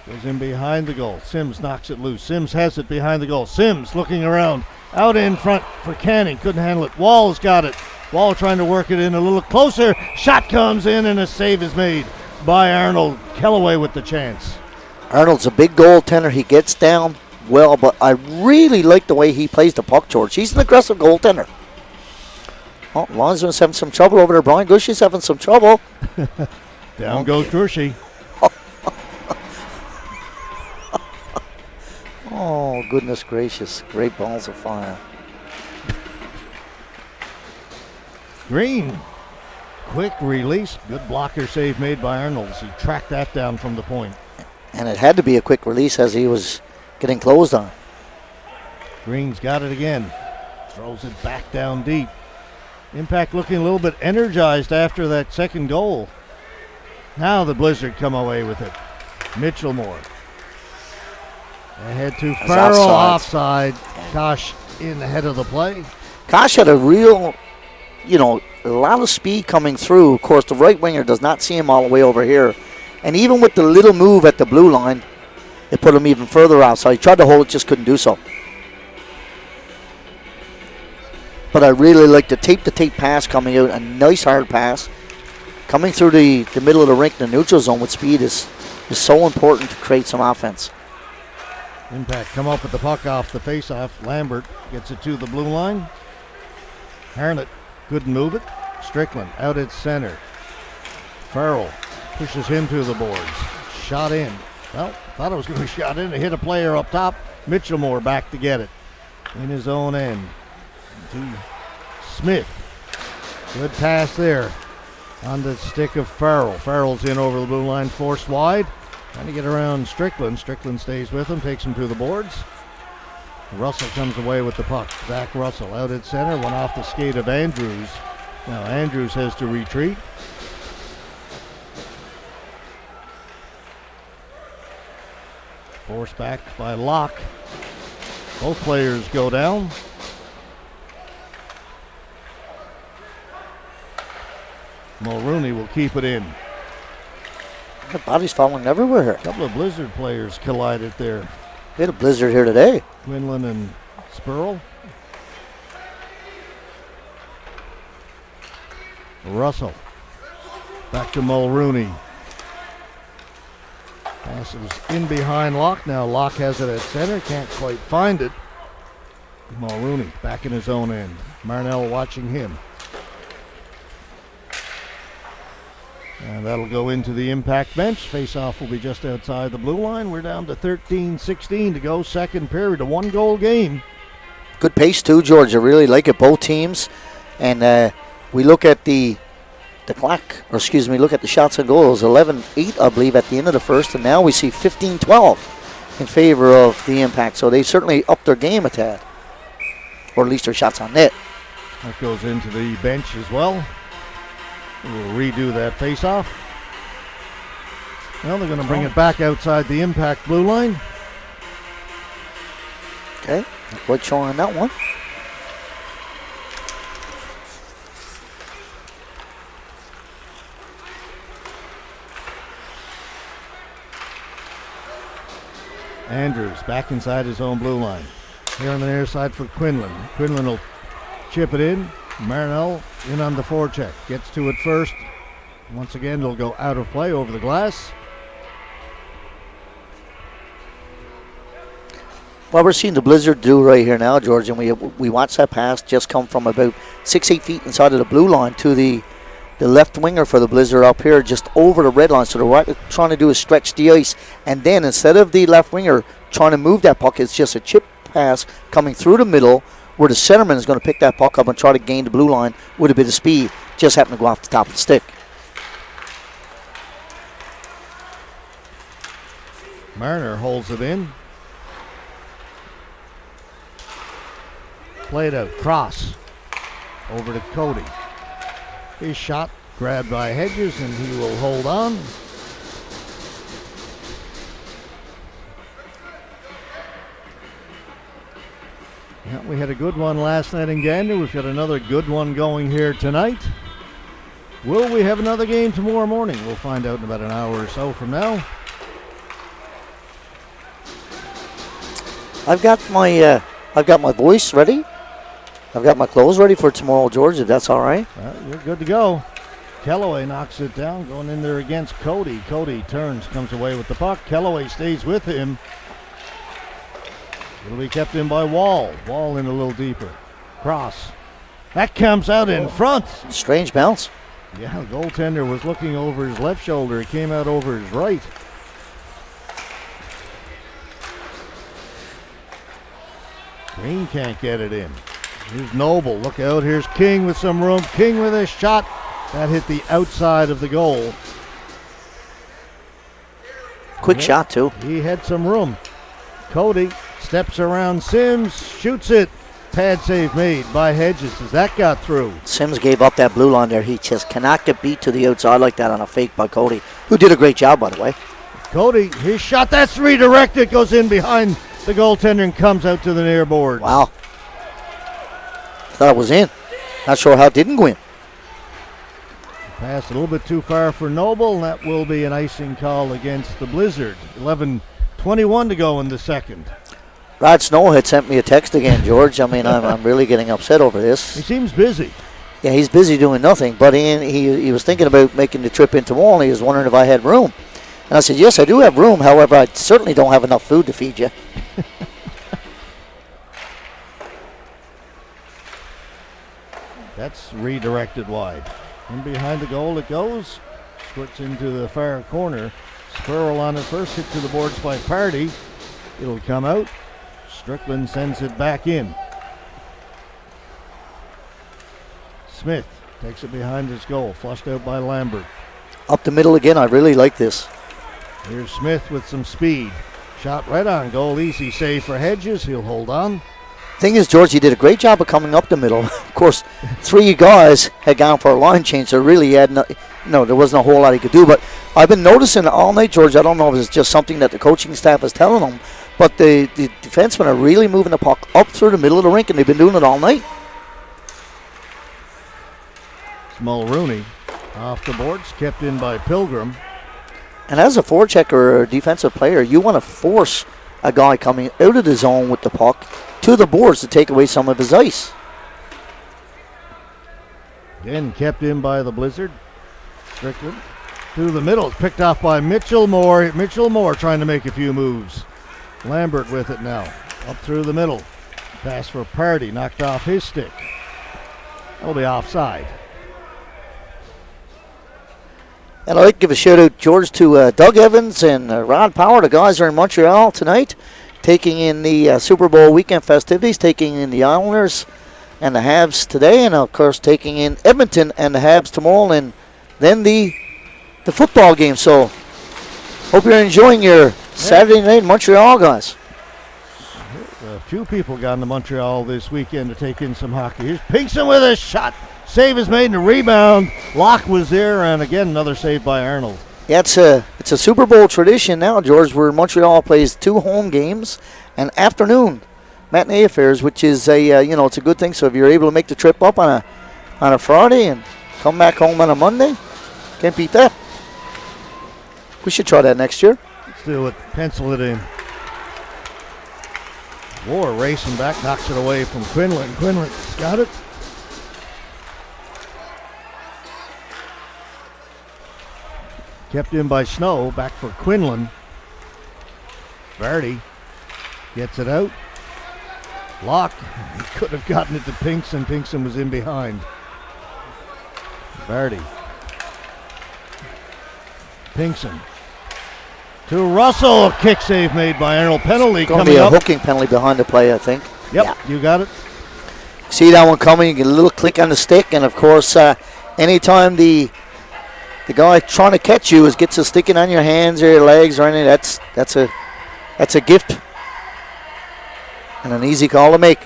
Goes in behind the goal. Sims knocks it loose. Sims has it behind the goal. Sims looking around. Out in front for Canning. Couldn't handle it. Wall's got it. Wall trying to work it in a little closer. Shot comes in and a save is made by Arnold. Kellaway with the chance. Arnold's a big goaltender. He gets down well, but I really like the way he plays the puck, George. He's an aggressive goaltender. Oh, Lonsman's having some trouble over there. Brian Gushy's having some trouble. Down goes Gushy. Oh, goodness gracious. Great balls of fire. Green. Quick release. Good blocker save made by Arnold as he tracked that down from the point. And it had to be a quick release as he was getting closed on. Green's got it again. Throws it back down deep. Impact looking a little bit energized after that second goal. Now the Blizzard come away with it. Mitchellmore. Ahead to Farrell, offside. Kosh in the head of the play. Kosh had a real, a lot of speed coming through. Of course, the right winger does not see him all the way over here. And even with the little move at the blue line, it put him even further outside. He tried to hold it, just couldn't do so. But I really like the tape-to-tape pass coming out. A nice hard pass. Coming through the middle of the rink, the neutral zone with speed is so important to create some offense. Impact come up with the puck off the face-off. Lambert gets it to the blue line. Harnett couldn't move it. Strickland out at center. Farrell pushes him to the boards. Shot in. Well, thought it was going to be shot in. It hit a player up top. Mitchellmore back to get it. In his own end. To Smith. Good pass there. On the stick of Farrell. Farrell's in over the blue line, forced wide. Trying to get around Strickland. Strickland stays with him, takes him to the boards. Russell comes away with the puck. Zach Russell out at center, one off the skate of Andrews. Now Andrews has to retreat. Forced back by Locke. Both players go down. Mulrooney will keep it in. The body's falling everywhere here. A couple of Blizzard players collided there. We had a blizzard here today. Quinlan and Spurl. Russell. Back to Mulrooney. Passes in behind Locke. Now Locke has it at center. Can't quite find it. Mulrooney back in his own end. Marnell watching him. And that'll go into the Impact bench. Face-off will be just outside the blue line. We're down to 13-16 to go. Second period, a one-goal game. Good pace too, George. I really like it, both teams. And we look at the clock, or excuse me, look at the shots and goals. 11-8, I believe, at the end of the first. And now we see 15-12 in favor of the Impact. So they certainly upped their game a tad. Or at least their shots on net. That goes into the bench as well. We'll redo that face-off. Well, they're going to bring it back outside the Impact blue line. Okay, not quite showing on that one. Andrews back inside his own blue line. Here on the near side for Quinlan. Quinlan will chip it in. Marinell in on the forecheck. Gets to it first. Once again, it'll go out of play over the glass. What we're seeing the Blizzard do right here now, George, and we watch that pass just come from about 6-8 feet inside of the blue line to the left winger for the Blizzard up here, just over the red line. So what they're trying to do is stretch the ice, and then instead of the left winger trying to move that puck, it's just a chip pass coming through the middle where the centerman is going to pick that puck up and try to gain the blue line with a bit of speed. Just happened to go off the top of the stick. Marner holds it in. Played out. Cross. Over to Cody. His shot grabbed by Hedges, and he will hold on. Yeah, we had a good one last night in Gander. We've got another good one going here tonight. Will we have another game tomorrow morning? We'll find out in about an hour or so from now. I've got my voice ready. I've got my clothes ready for tomorrow, George, if that's all right. You're good to go. Kellaway knocks it down, going in there against Cody. Cody turns, comes away with the puck. Kellaway stays with him. It'll be kept in by Wall. Wall in a little deeper. Cross. That comes out in front. Strange bounce. Yeah, the goaltender was looking over his left shoulder. It came out over his right. Green can't get it in. Here's Noble. Look out. Here's King with some room. King with a shot. That hit the outside of the goal. Quick shot, too. He had some room. Cody steps around Sims. Shoots it. Pad save made by Hedges as that got through. Sims gave up that blue line there. He just cannot get beat to the outside like that on a fake by Cody, who did a great job, by the way. Cody, his shot. That's redirected. Goes in behind the goaltender and comes out to the near boards. Wow. Thought it was in. Not sure how it didn't go in. Passed a little bit too far for Noble, and that will be an icing call against the Blizzard. 11:21 to go in the second. Rod Snow had sent me a text again, George. I mean, I'm really getting upset over this. He seems busy. Yeah, he's busy doing nothing, but he was thinking about making the trip into Wall, and he was wondering if I had room. And I said, yes, I do have room. However, I certainly don't have enough food to feed you. That's redirected wide. And behind the goal it goes. Squirts into the far corner. Spurl on it first, hit to the boards by Party. It'll come out. Strickland sends it back in. Smith takes it behind his goal. Flushed out by Lambert. Up the middle again. I really like this. Here's Smith with some speed. Shot right on goal. Easy save for Hedges. He'll hold on. Thing is, George, he did a great job of coming up the middle. Of course, three guys had gone for a line change, so really had there wasn't a whole lot he could do. But I've been noticing all night, George. I don't know if it's just something that the coaching staff is telling them, but the defensemen are really moving the puck up through the middle of the rink, and they've been doing it all night. Mulrooney off the boards, kept in by Pilgrim. And as a forechecker or a defensive player, you want to force a guy coming out of the zone with the puck to the boards to take away some of his ice. Again, kept in by the Blizzard. Strickland through the middle. Picked off by Mitchell Moore. Mitchell Moore trying to make a few moves. Lambert with it now. Up through the middle. Pass for Party. Knocked off his stick. That'll be offside. And I'd like to give a shout out, George, to Doug Evans and Rod Power. The guys are in Montreal tonight, taking in the Super Bowl weekend festivities, taking in the Islanders and the Habs today, and of course taking in Edmonton and the Habs tomorrow, and then the football game. So hope you're enjoying your Saturday night in Montreal, guys. A few people got into Montreal this weekend to take in some hockey. Here's Pinkson with a shot. Save is made and a rebound. Locke was there, and again another save by Arnold. Yeah, it's a Super Bowl tradition now, George, where Montreal plays 2 home games and afternoon matinee affairs, which is it's a good thing. So if you're able to make the trip up on a Friday and come back home on a Monday, can't beat that. We should try that next year. Let's do it. Pencil it in. War racing back, knocks it away from Quinlan. Quinlan's got it. Kept in by Snow. Back for Quinlan. Verdi gets it out. Locke. He could have gotten it to Pinkston. Pinkston was in behind. Verdi. Pinkston. To Russell. Kick save made by Arnold. Penalty Going to coming be a up. hooking penalty behind the play, I think. Yep, Yeah. you got it. See that one coming, you get a little click on the stick, and of course, anytime the guy trying to catch you gets a sticking on your hands or your legs or anything, that's a gift and an easy call to make.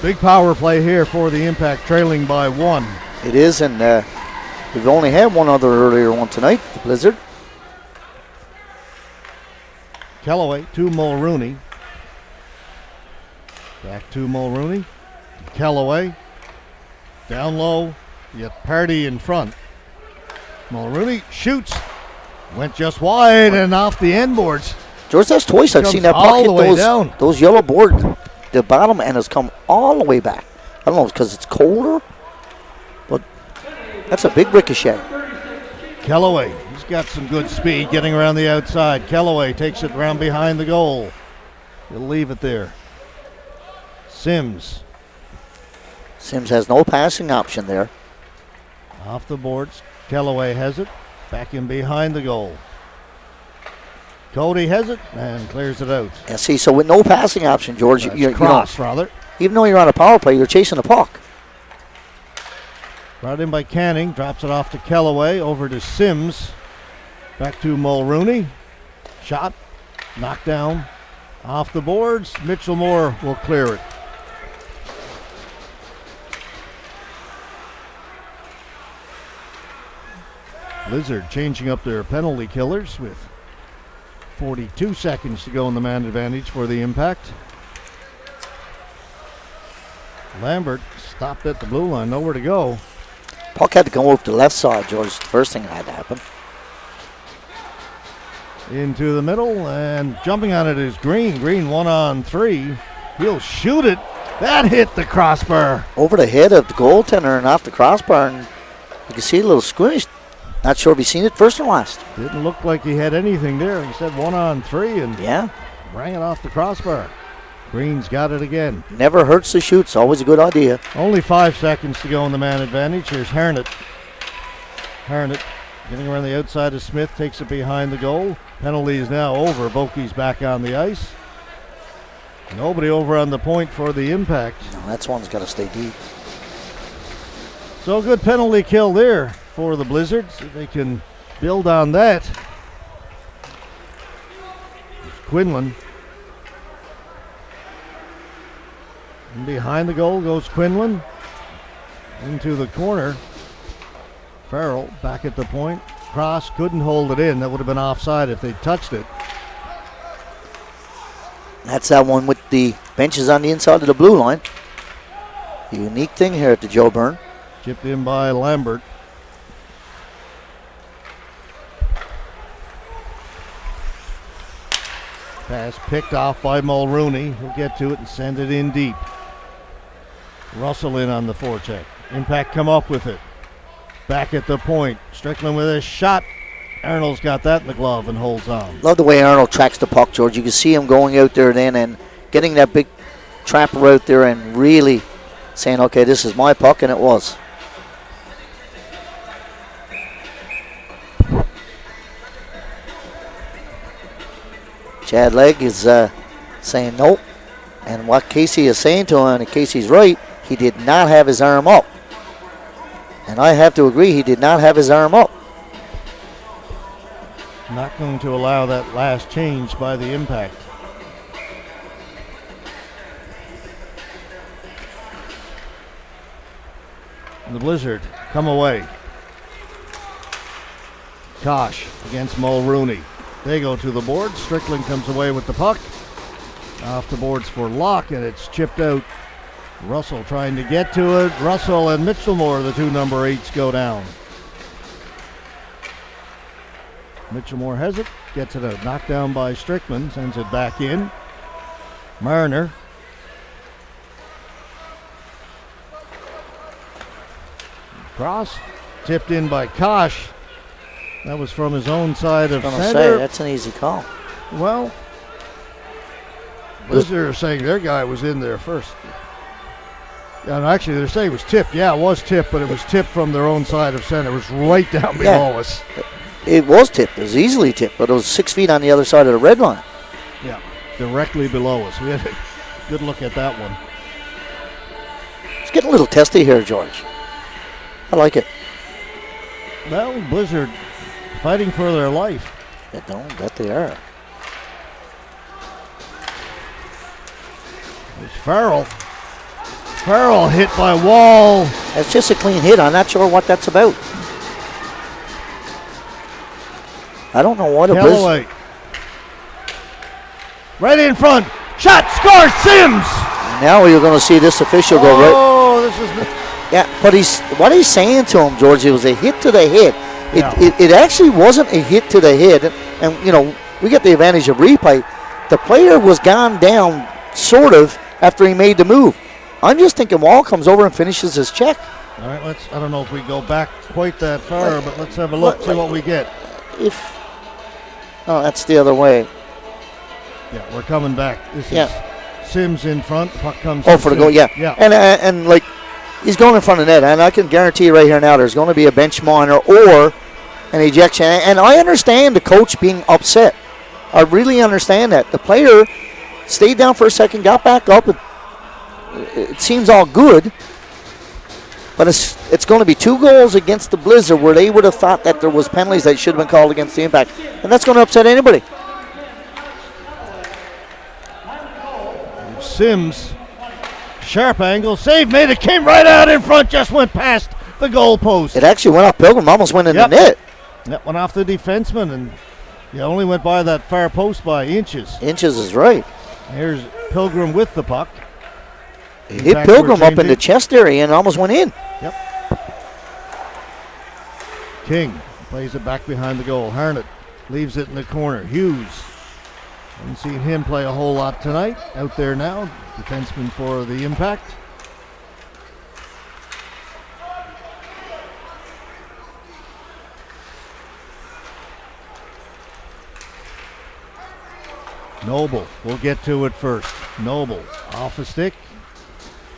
Big power play here for the Impact, trailing by 1. It is, and we've only had one other earlier one tonight, the Blizzard. Kellaway to Mulrooney. Back to Mulrooney. Kellaway. Down low. You get Party in front. Mulrooney shoots. Went just wide and off the end boards. George, that's twice I've Comes seen that all puck the hit way down. those yellow board, the bottom, and has come all the way back. I don't know, it's because it's colder, but that's a big ricochet. Kellaway. He's got some good speed getting around the outside. Kellaway takes it around behind the goal. He'll leave it there. Sims. Sims has no passing option there. Off the boards. Kellaway has it. Back in behind the goal. Cody has it and clears it out. Yeah, see, so with no passing option, George, Cross, rather. Even though you're on a power play, you're chasing the puck. Brought in by Canning. Drops it off to Kellaway. Over to Sims. Back to Mulrooney. Shot. Knocked down. Off the boards. Mitchell Moore will clear it. Blizzard changing up their penalty killers with 42 seconds to go in the man advantage for the Impact. Lambert stopped at the blue line, nowhere to go. Puck had to go over to the left side, George. The first thing that had to happen. Into the middle, and jumping on it is Green. Green 1-on-3. He'll shoot it. That hit the crossbar. Over the head of the goaltender and off the crossbar, and you can see a little squish. Not sure if you've seen it first or last. Didn't look like he had anything there. He said 1-on-3 and Yeah, rang it off the crossbar. Green's got it again. never hurts to shoot. It's always a good idea. Only 5 seconds to go in the man advantage. Here's Harnett. Harnett getting around the outside of Smith, takes it behind the goal. Penalty is now over. Vokey's back on the ice. Nobody over on the point for the Impact. No, that's one's got to stay deep. So a good penalty kill there for the Blizzards. They can build on that. There's Quinlan. And behind the goal goes Quinlan. Into the corner. Farrell back at the point. Cross couldn't hold it in. That would have been offside if they touched it. That's that one with the benches on the inside of the blue line. The unique thing here at the Joe Byrne. Chipped in by Lambert. Pass picked off by Mulrooney. He'll get to it and send it in deep. Russell in on the forecheck. Impact come up with it. Back at the point. Strickland with a shot. Arnold's got that in the glove and holds on. Love the way Arnold tracks the puck, George. You can see him going out there then and getting that big trapper out there and really saying, okay, this is my puck, and it was. Chad Legg is saying nope. And what Casey is saying to him, and Casey's right, he did not have his arm up. And I have to agree, he did not have his arm up. Not going to allow that last change by the Impact. And the Blizzard come away. Kosh against Mulrooney. They go to the board. Strickland comes away with the puck. Off the boards for Locke, and it's chipped out. Russell trying to get to it. Russell and Mitchell Moore, the two number 8s, go down. Mitchell Moore has it, gets it out. Knocked down by Strickland, sends it back in. Marner. Cross tipped in by Kosh. That was from his own side of I was gonna center. say, that's an easy call. Well, Blizzard are saying their guy was in there first. And actually, they're saying it was tipped. Yeah, it was tipped, but it was tipped from their own side of center. It was right down below us. It was tipped. It was easily tipped, but it was 6 feet on the other side of the red line. Yeah, directly below us. We had a good look at that one. It's getting a little testy here, George. I like it. Well, Blizzard fighting for their life. I don't bet they are. There's Farrell. Farrell hit by Wall. That's just a clean hit. I'm not sure what that's about. I don't know what it was. Callaway. Right in front. Shot, score, Sims. Now you're going to see this official go right. Oh, this is. Yeah, but what he's saying to him, George, it was a hit to the head. It actually wasn't a hit to the head. And, you know, we get the advantage of replay. The player was gone down, sort of, after he made the move. I'm just thinking Wall comes over and finishes his check. All right, I don't know if we go back quite that far, but let's have a look, see what we get. Oh, that's the other way. Yeah, we're coming back. This is Sims in front. Puck comes. Oh, for the goal, yeah. And like, he's going in front of net, and I can guarantee you right here now, there's going to be a bench monitor or an ejection. And I understand the coach being upset. I really understand that. The player stayed down for a second, got back up. It seems all good, but it's going to be 2 goals against the Blizzard where they would have thought that there was penalties that should have been called against the Impact, and that's going to upset anybody. Sims, sharp angle, save made it, came right out in front, just went past the goal post. It actually went off Pilgrim, almost went in the net. That went off the defenseman, and only went by that far post by inches. Inches is right. Here's Pilgrim with the puck. He hit Pilgrim up in the chest area and almost went in. Yep. King plays it back behind the goal. Harnett leaves it in the corner. Hughes. Haven't seen him play a whole lot tonight. Out there now, defenseman for the Impact. Noble will get to it first. Noble off a stick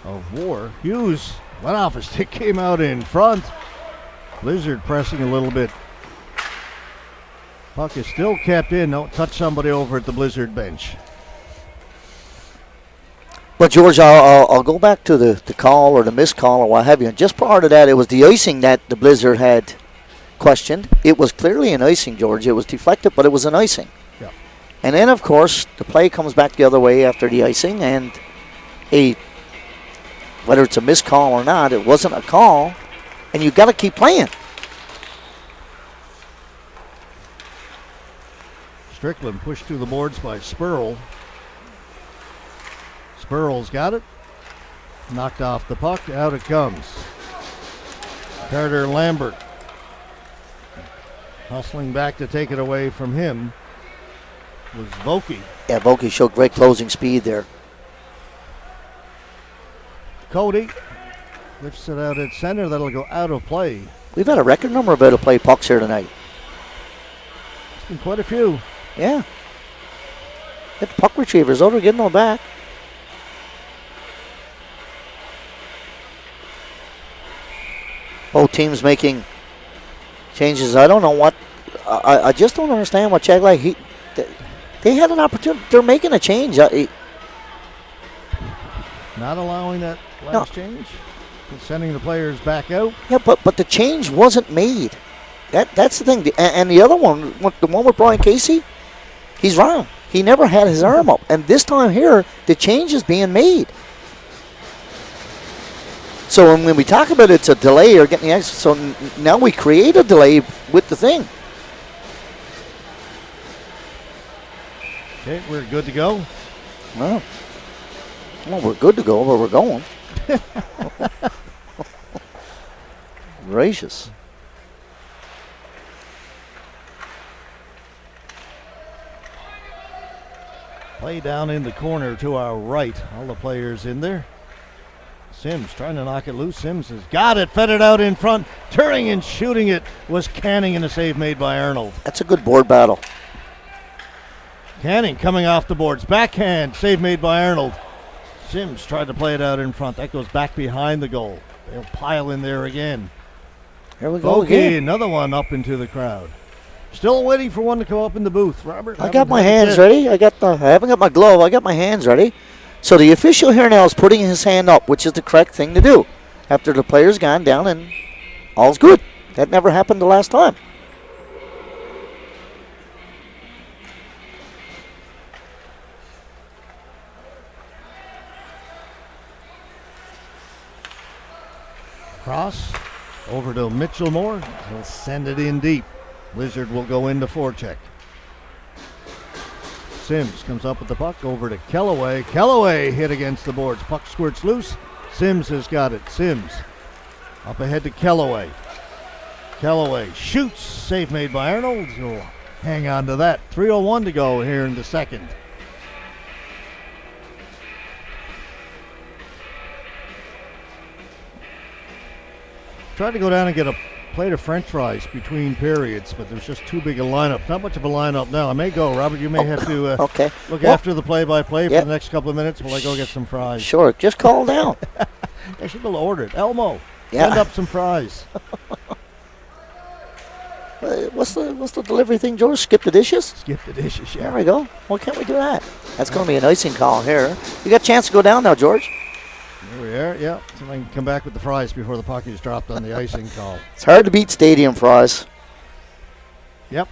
of War. Hughes went off a stick, came out in front. Blizzard pressing a little bit. Puck is still kept in. Don't touch somebody over at the Blizzard bench. But George, I'll go back to the call or the missed call or what have you. And just prior to that, it was the icing that the Blizzard had questioned. It was clearly an icing, George. It was deflected, but it was an icing. Yeah. And then, of course, the play comes back the other way after the icing, and whether it's a missed call or not, it wasn't a call, and you got to keep playing. Strickland pushed to the boards by Spurl. Spurl's got it. Knocked off the puck. Out it comes. Carter Lambert hustling back to take it away from him was Vokey. Yeah, Vokey showed great closing speed there. Cody lifts it out at center. That'll go out of play. We've had a record number of out-of-play pucks here tonight. It's been quite a few. Yeah. Get the puck retrievers over, getting them back. Both teams making changes. I don't know what. I just don't understand what Chaglak. They had an opportunity. They're making a change. Not allowing that last change. Sending the players back out. Yeah, but the change wasn't made. That's the thing. And the other one, the one with Brian Casey, he's wrong. He never had his arm up. And this time here, the change is being made. So when we talk about it's a delay or getting the extra, so now we create a delay with the thing. Okay, we're good to go. Well, we're good to go where we're going. Gracious. Play down in the corner to our right. All the players in there. Sims trying to knock it loose. Sims has got it, fed it out in front. Turning and shooting it was Canning, and a save made by Arnold. That's a good board battle. Canning coming off the boards. Backhand, save made by Arnold. Sims tried to play it out in front. That goes back behind the goal. They'll pile in there again. Here we go Okay, again. another one up into the crowd. Still waiting for one to come up in the booth. Robert, I got my haven't hands had it ready. I haven't got my glove. I got my hands ready. So the official here now is putting his hand up, which is the correct thing to do. After the player's gone down and all's good. That never happened the last time. yet. Cross over to Mitchell Moore. He'll send it in deep. Blizzard will go into forecheck. Sims comes up with the puck over to Kellaway. Kellaway hit against the boards. Puck squirts loose. Sims has got it. Sims up ahead to Kellaway. Kellaway shoots. Save made by Arnold. He'll hang on to that. 3:01 to go here in the second. Tried to go down and get a plate of French fries between periods, but there's just too big a lineup. Not much of a lineup now. I may go, Robert. You may have to Okay. look Well, after the play-by-play for yep. the next couple of minutes while I go get some fries. Sure. Just call down. I should have ordered. Elmo, Yeah. send up some fries. What's the delivery thing, George? Skip the dishes? Skip the dishes, There yeah. we go. Why can't we do that? That's going to be an icing call here. You got a chance to go down now, George. There we are, yeah. So I can come back with the fries before the puck is dropped on the icing call. It's hard to beat stadium fries. Yep.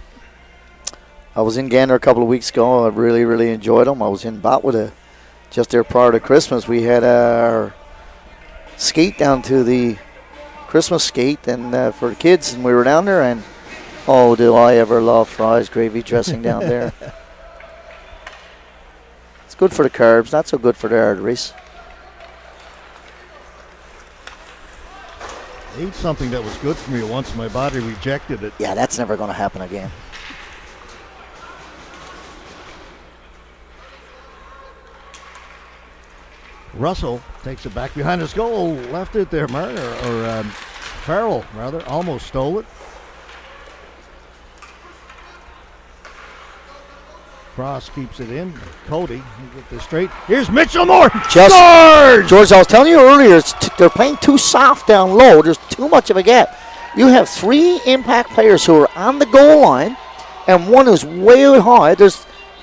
I was in Gander a couple of weeks ago. I really, really enjoyed them. I was in Botwood just there prior to Christmas. We had our skate down to the Christmas skate and for the kids, and we were down there, and oh, do I ever love fries, gravy dressing down there. It's good for the carbs, not so good for the arteries. I ate something that was good for me once, my body rejected it. Yeah, that's never going to happen again. Russell takes it back behind his goal, left it there, Marner, or Farrell, rather, almost stole it. Cross keeps it in. Cody, he get this straight. Here's Mitchell Moore. Scores! George, I was telling you earlier, they're playing too soft down low. There's too much of a gap. You have three impact players who are on the goal line, and one who's way high.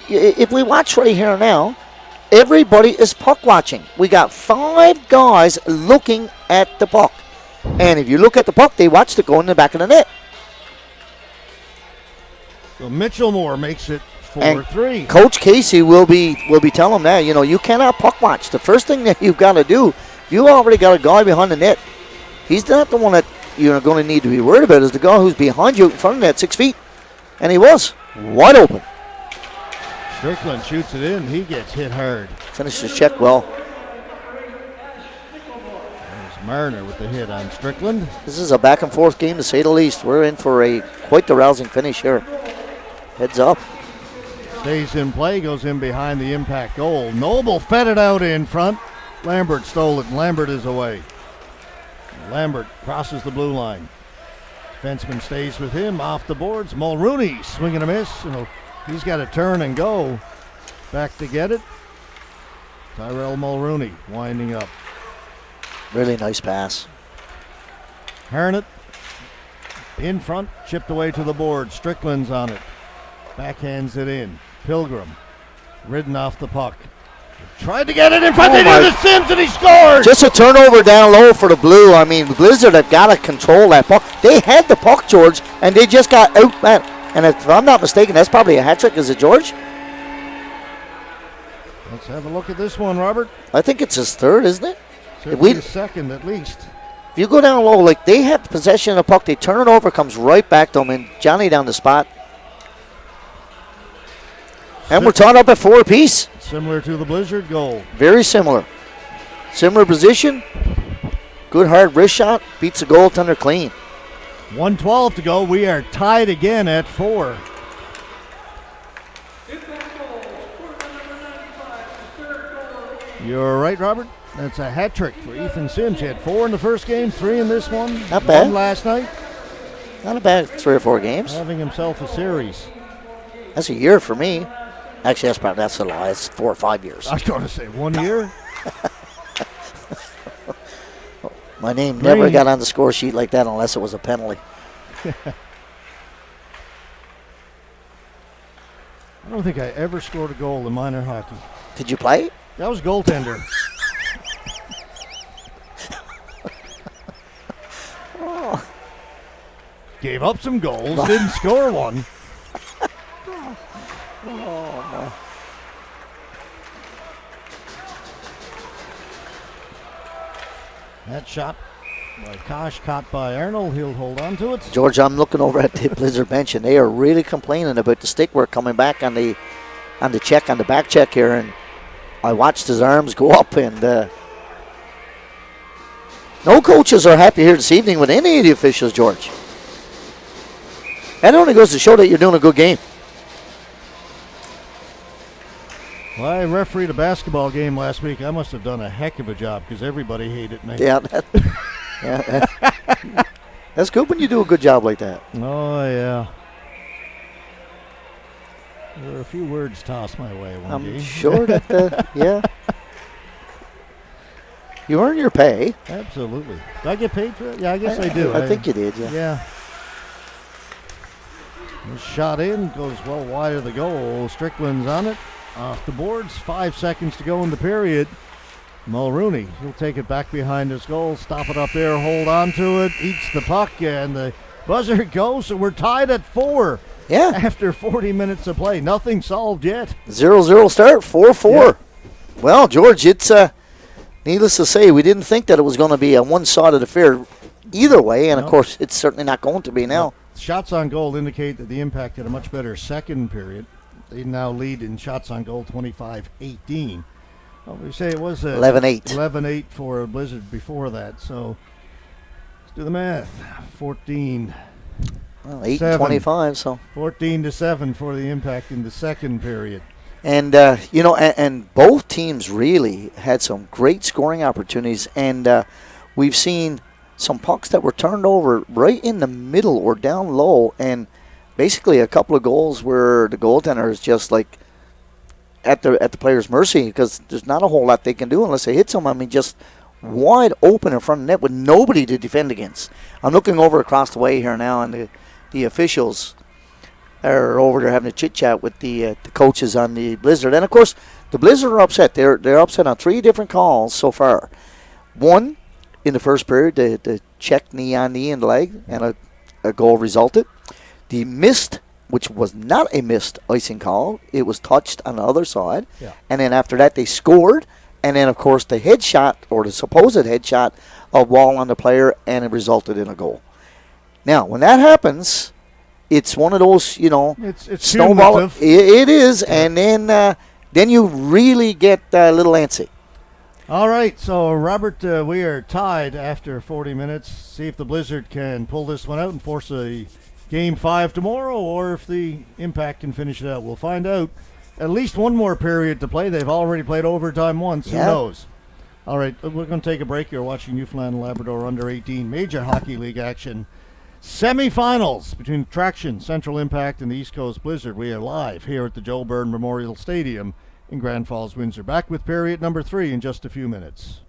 If we watch right here now, everybody is puck watching. We got 5 guys looking at the puck. And if you look at the puck, they watch it go in the back of the net. So Mitchell Moore makes it 4-3. Coach Casey will be telling them that, you cannot puck watch. The first thing that you've got to do, you already got a guy behind the net. He's not the one that you're going to need to be worried about. Is the guy who's behind you in front of the net, 6 feet. And he was wide open. Strickland shoots it in. He gets hit hard. Finished his check well. There's Marner with the hit on Strickland. This is a back and forth game to say the least. We're in for quite the rousing finish here. Heads up. Stays in play, goes in behind the impact goal. Noble fed it out in front. Lambert stole it, and Lambert is away. Lambert crosses the blue line. Defenseman stays with him off the boards. Mulrooney swinging a miss. He's got to turn and go. Back to get it. Tyrell Mulrooney winding up. Really nice pass. Harnett in front, chipped away to the board. Strickland's on it. Backhands it in. Pilgrim ridden off the puck. Tried to get it in front. They do to Sims, and he scores. Just a turnover down low for the Blue. I mean, Blizzard have got to control that puck. They had the puck, George, and they just got outman. And if I'm not mistaken, that's probably a hat trick. Is it, George? Let's have a look at this one, Robert. I think it's his third, isn't it? Certainly his second, at least. If you go down low, like they have possession of the puck, they turn it over, comes right back to them, and Johnny down the spot. And we're tied up at 4 apiece. Similar to the Blizzard goal. Very similar. Similar position. Good hard wrist shot. Beats the goaltender clean. 1:12 to go. We are tied again at 4. You're right, Robert. That's a hat trick for Ethan Sims. He had 4 in the first game, 3 in this one. Not bad. 1 last night. Not a bad 3 or 4 games. Having himself a series. That's a year for me. Actually, that's a lie. It's 4 or 5 years. I was going to say 1 year. My name never got on the score sheet like that unless it was a penalty. I don't think I ever scored a goal in minor hockey. Did you play? That was goaltender. Gave up some goals, didn't score one. That shot by Kosh, caught by Arnold. He'll hold on to it. George, I'm looking over at the Blizzard bench, and they are really complaining about the stick work coming back on the back check here. And I watched his arms go up, and no coaches are happy here this evening with any of the officials, George. That only goes to show that you're doing a good game. Well, I refereed a basketball game last week. I must have done a heck of a job because everybody hated me. Yeah, that's good when you do a good job like that. Oh, yeah. There were a few words tossed my way one game. I'm sure that, yeah. You earn your pay. Absolutely. Do I get paid for it? Yeah, I guess I do. I think you did, yeah. Yeah. This shot in, goes well wide of the goal. Strickland's on it. Off the boards, 5 seconds to go in the period. Mulrooney, he'll take it back behind his goal, stop it up there, hold on to it, eats the puck, and the buzzer goes, so we're tied at 4. Yeah. After 40 minutes of play. Nothing solved yet. 0-0 start, 4-4. Yeah. Well, George, it's needless to say, we didn't think that it was going to be a one-sided affair either way, and of course, it's certainly not going to be now. Shots on goal indicate that the Impact had a much better second period. They now lead in shots on goal 25-18. Well, we say it was 11-8. 11-8 for Blizzard before that. So let's do the math. 14. Well, 8-25, so 14-7 for the Impact in the second period. And and both teams really had some great scoring opportunities, and we've seen some pucks that were turned over right in the middle or down low, and basically a couple of goals where the goaltender is just like at the player's mercy because there's not a whole lot they can do unless they hit someone. I mean, just wide open in front of the net with nobody to defend against. I'm looking over across the way here now, and the officials are over there having a chit-chat with the coaches on the Blizzard. And, of course, the Blizzard are upset. They're upset on 3 different calls so far. One, in the first period, the check knee on knee and leg, and a goal resulted. The missed, which was not a missed icing call, it was touched on the other side. Yeah. And then after that, they scored. And then, of course, the headshot, or the supposed headshot, of Wall on the player, and it resulted in a goal. Now, when that happens, it's one of those, it's snowball. cumulative. It is, and then you really get a little antsy. All right, so Robert, we are tied after 40 minutes. See if the Blizzard can pull this one out and force a Game 5 tomorrow, or if the Impact can finish it out. We'll find out. At least one more period to play. They've already played overtime once. Yeah. Who knows? All right, we're going to take a break. You're watching Newfoundland and Labrador Under 18 Major Hockey League action. Semifinals between Traction, Central Impact, and the East Coast Blizzard. We are live here at the Joe Byrne Memorial Stadium in Grand Falls, Windsor. Back with period number 3 in just a few minutes.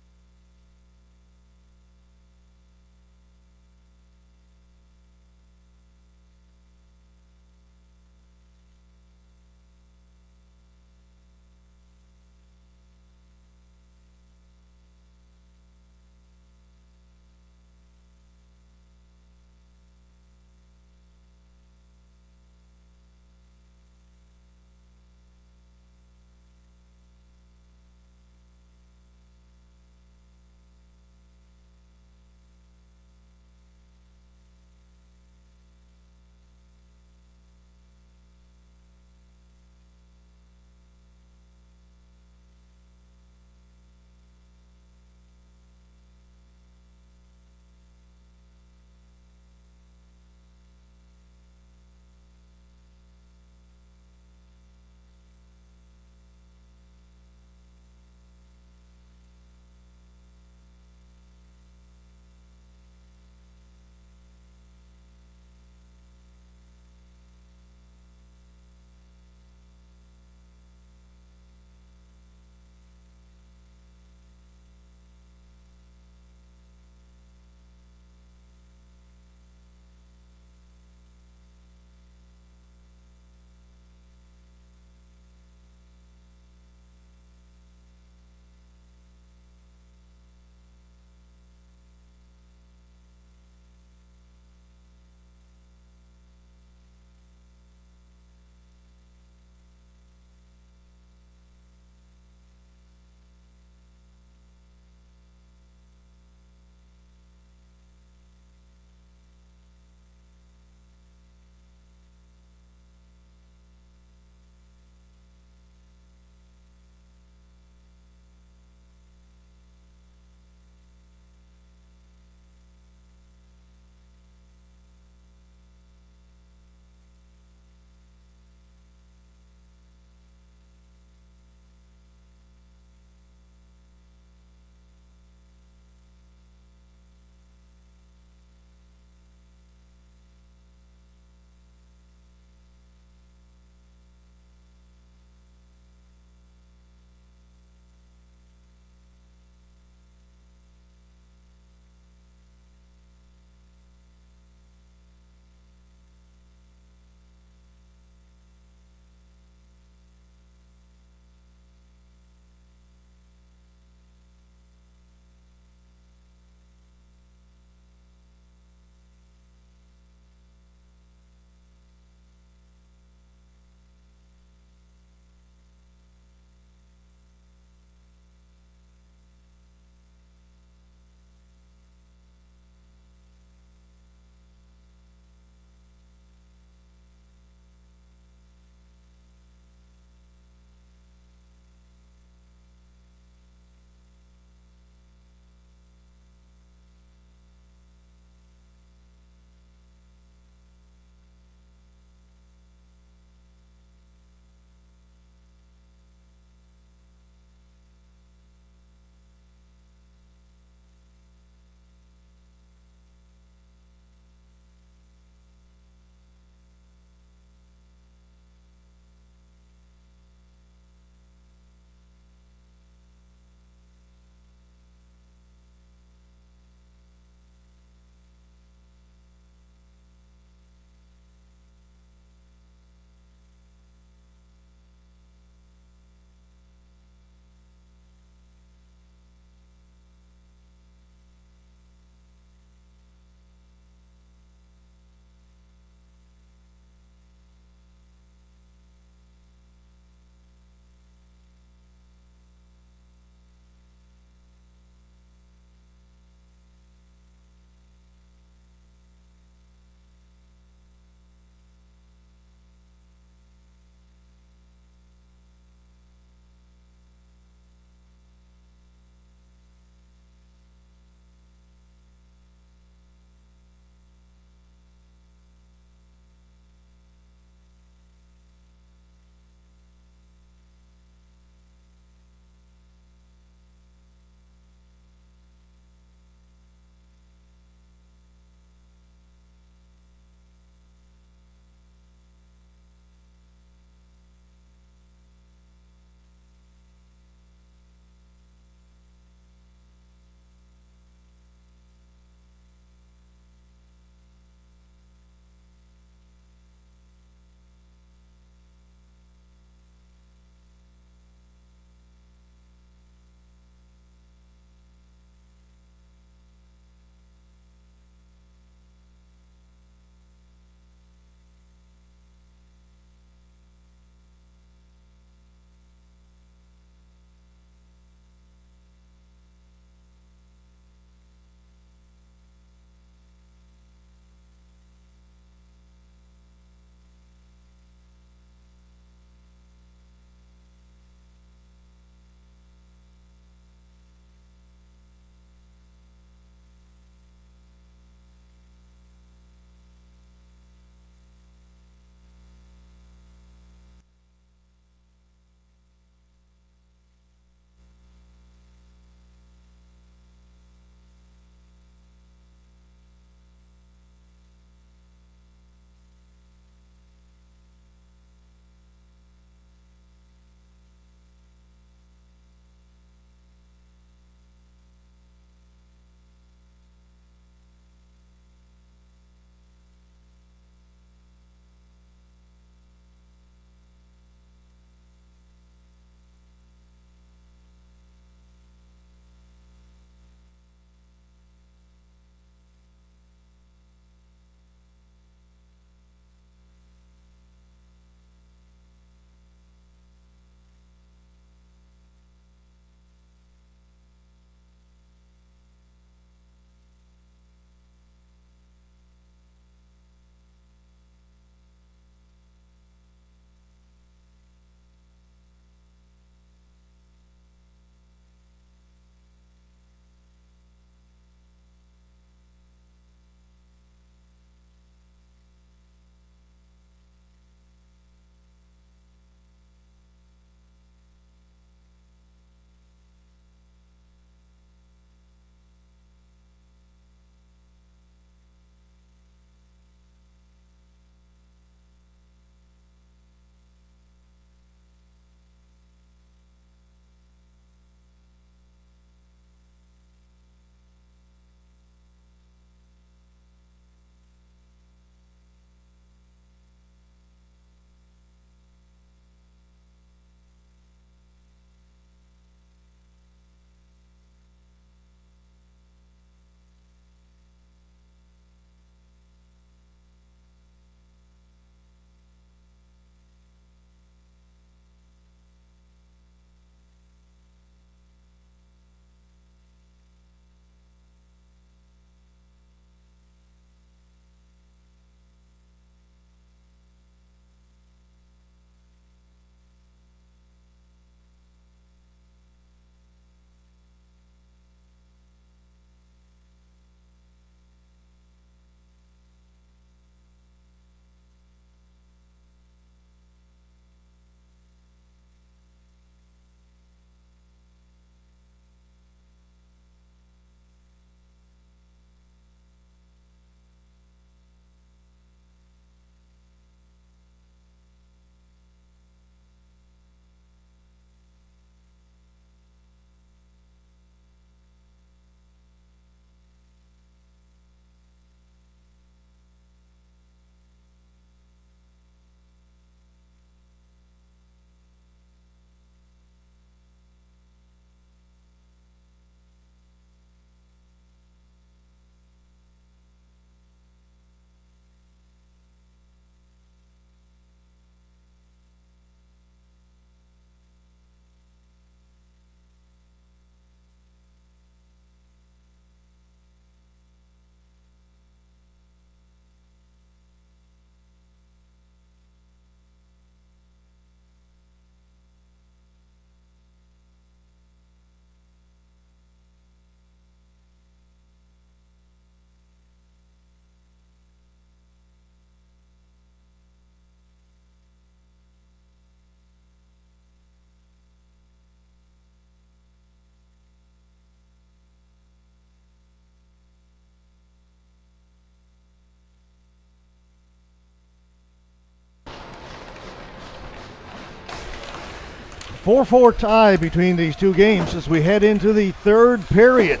4-4 tie between these two games as we head into the third period.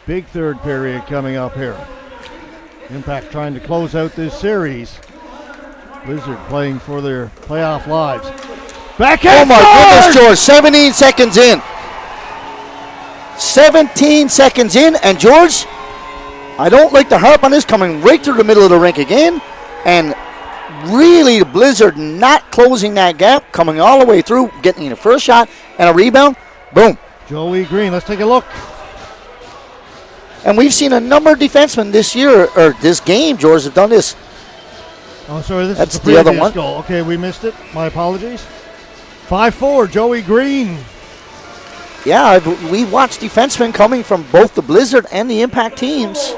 Big third period coming up here. Impact trying to close out this series. Blizzard playing for their playoff lives. Back Oh and my forward! goodness, George, 17 seconds in. 17 seconds in, and George, I don't like to harp on this, coming right through the middle of the rink again, and really Blizzard not closing that gap, coming all the way through, getting a first shot and a rebound, boom. Joey Green, let's take a look. And we've seen a number of defensemen this year, or this game, George, have done this. Oh, sorry, That's is the the other previous one. goal. Okay, we missed it. My apologies. 5-4, Joey Green. Yeah, we watched defensemen coming from both the Blizzard and the Impact teams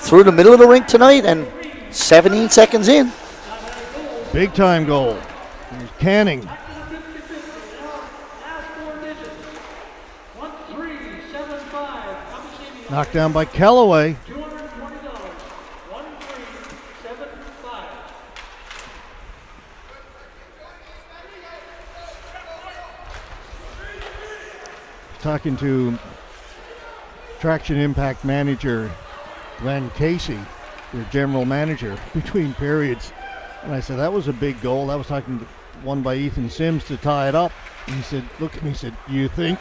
through the middle of the rink tonight, and 17 seconds in. Big time goal. Here's Canning. Knocked down by Kellaway. Talking to Traction Impact manager Glenn Casey, their general manager, between periods. And I said, that was a big goal. That was talking to one by Ethan Sims to tie it up. And he said, look at me, he said, you think?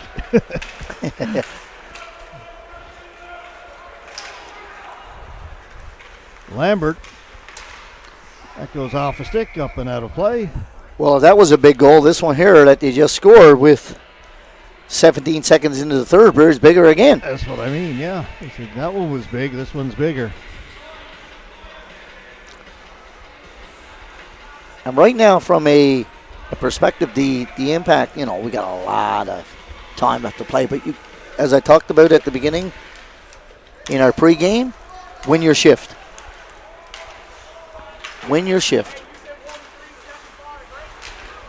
Lambert. That goes off a stick, up and out of play. Well, that was a big goal. This one here that they just scored with 17 seconds into the third period is bigger again. That's what I mean, yeah. He said, that one was big, this one's bigger. And right now, from a perspective, the Impact, we got a lot of time left to play. But as I talked about at the beginning, in our pregame, win your shift. Win your shift.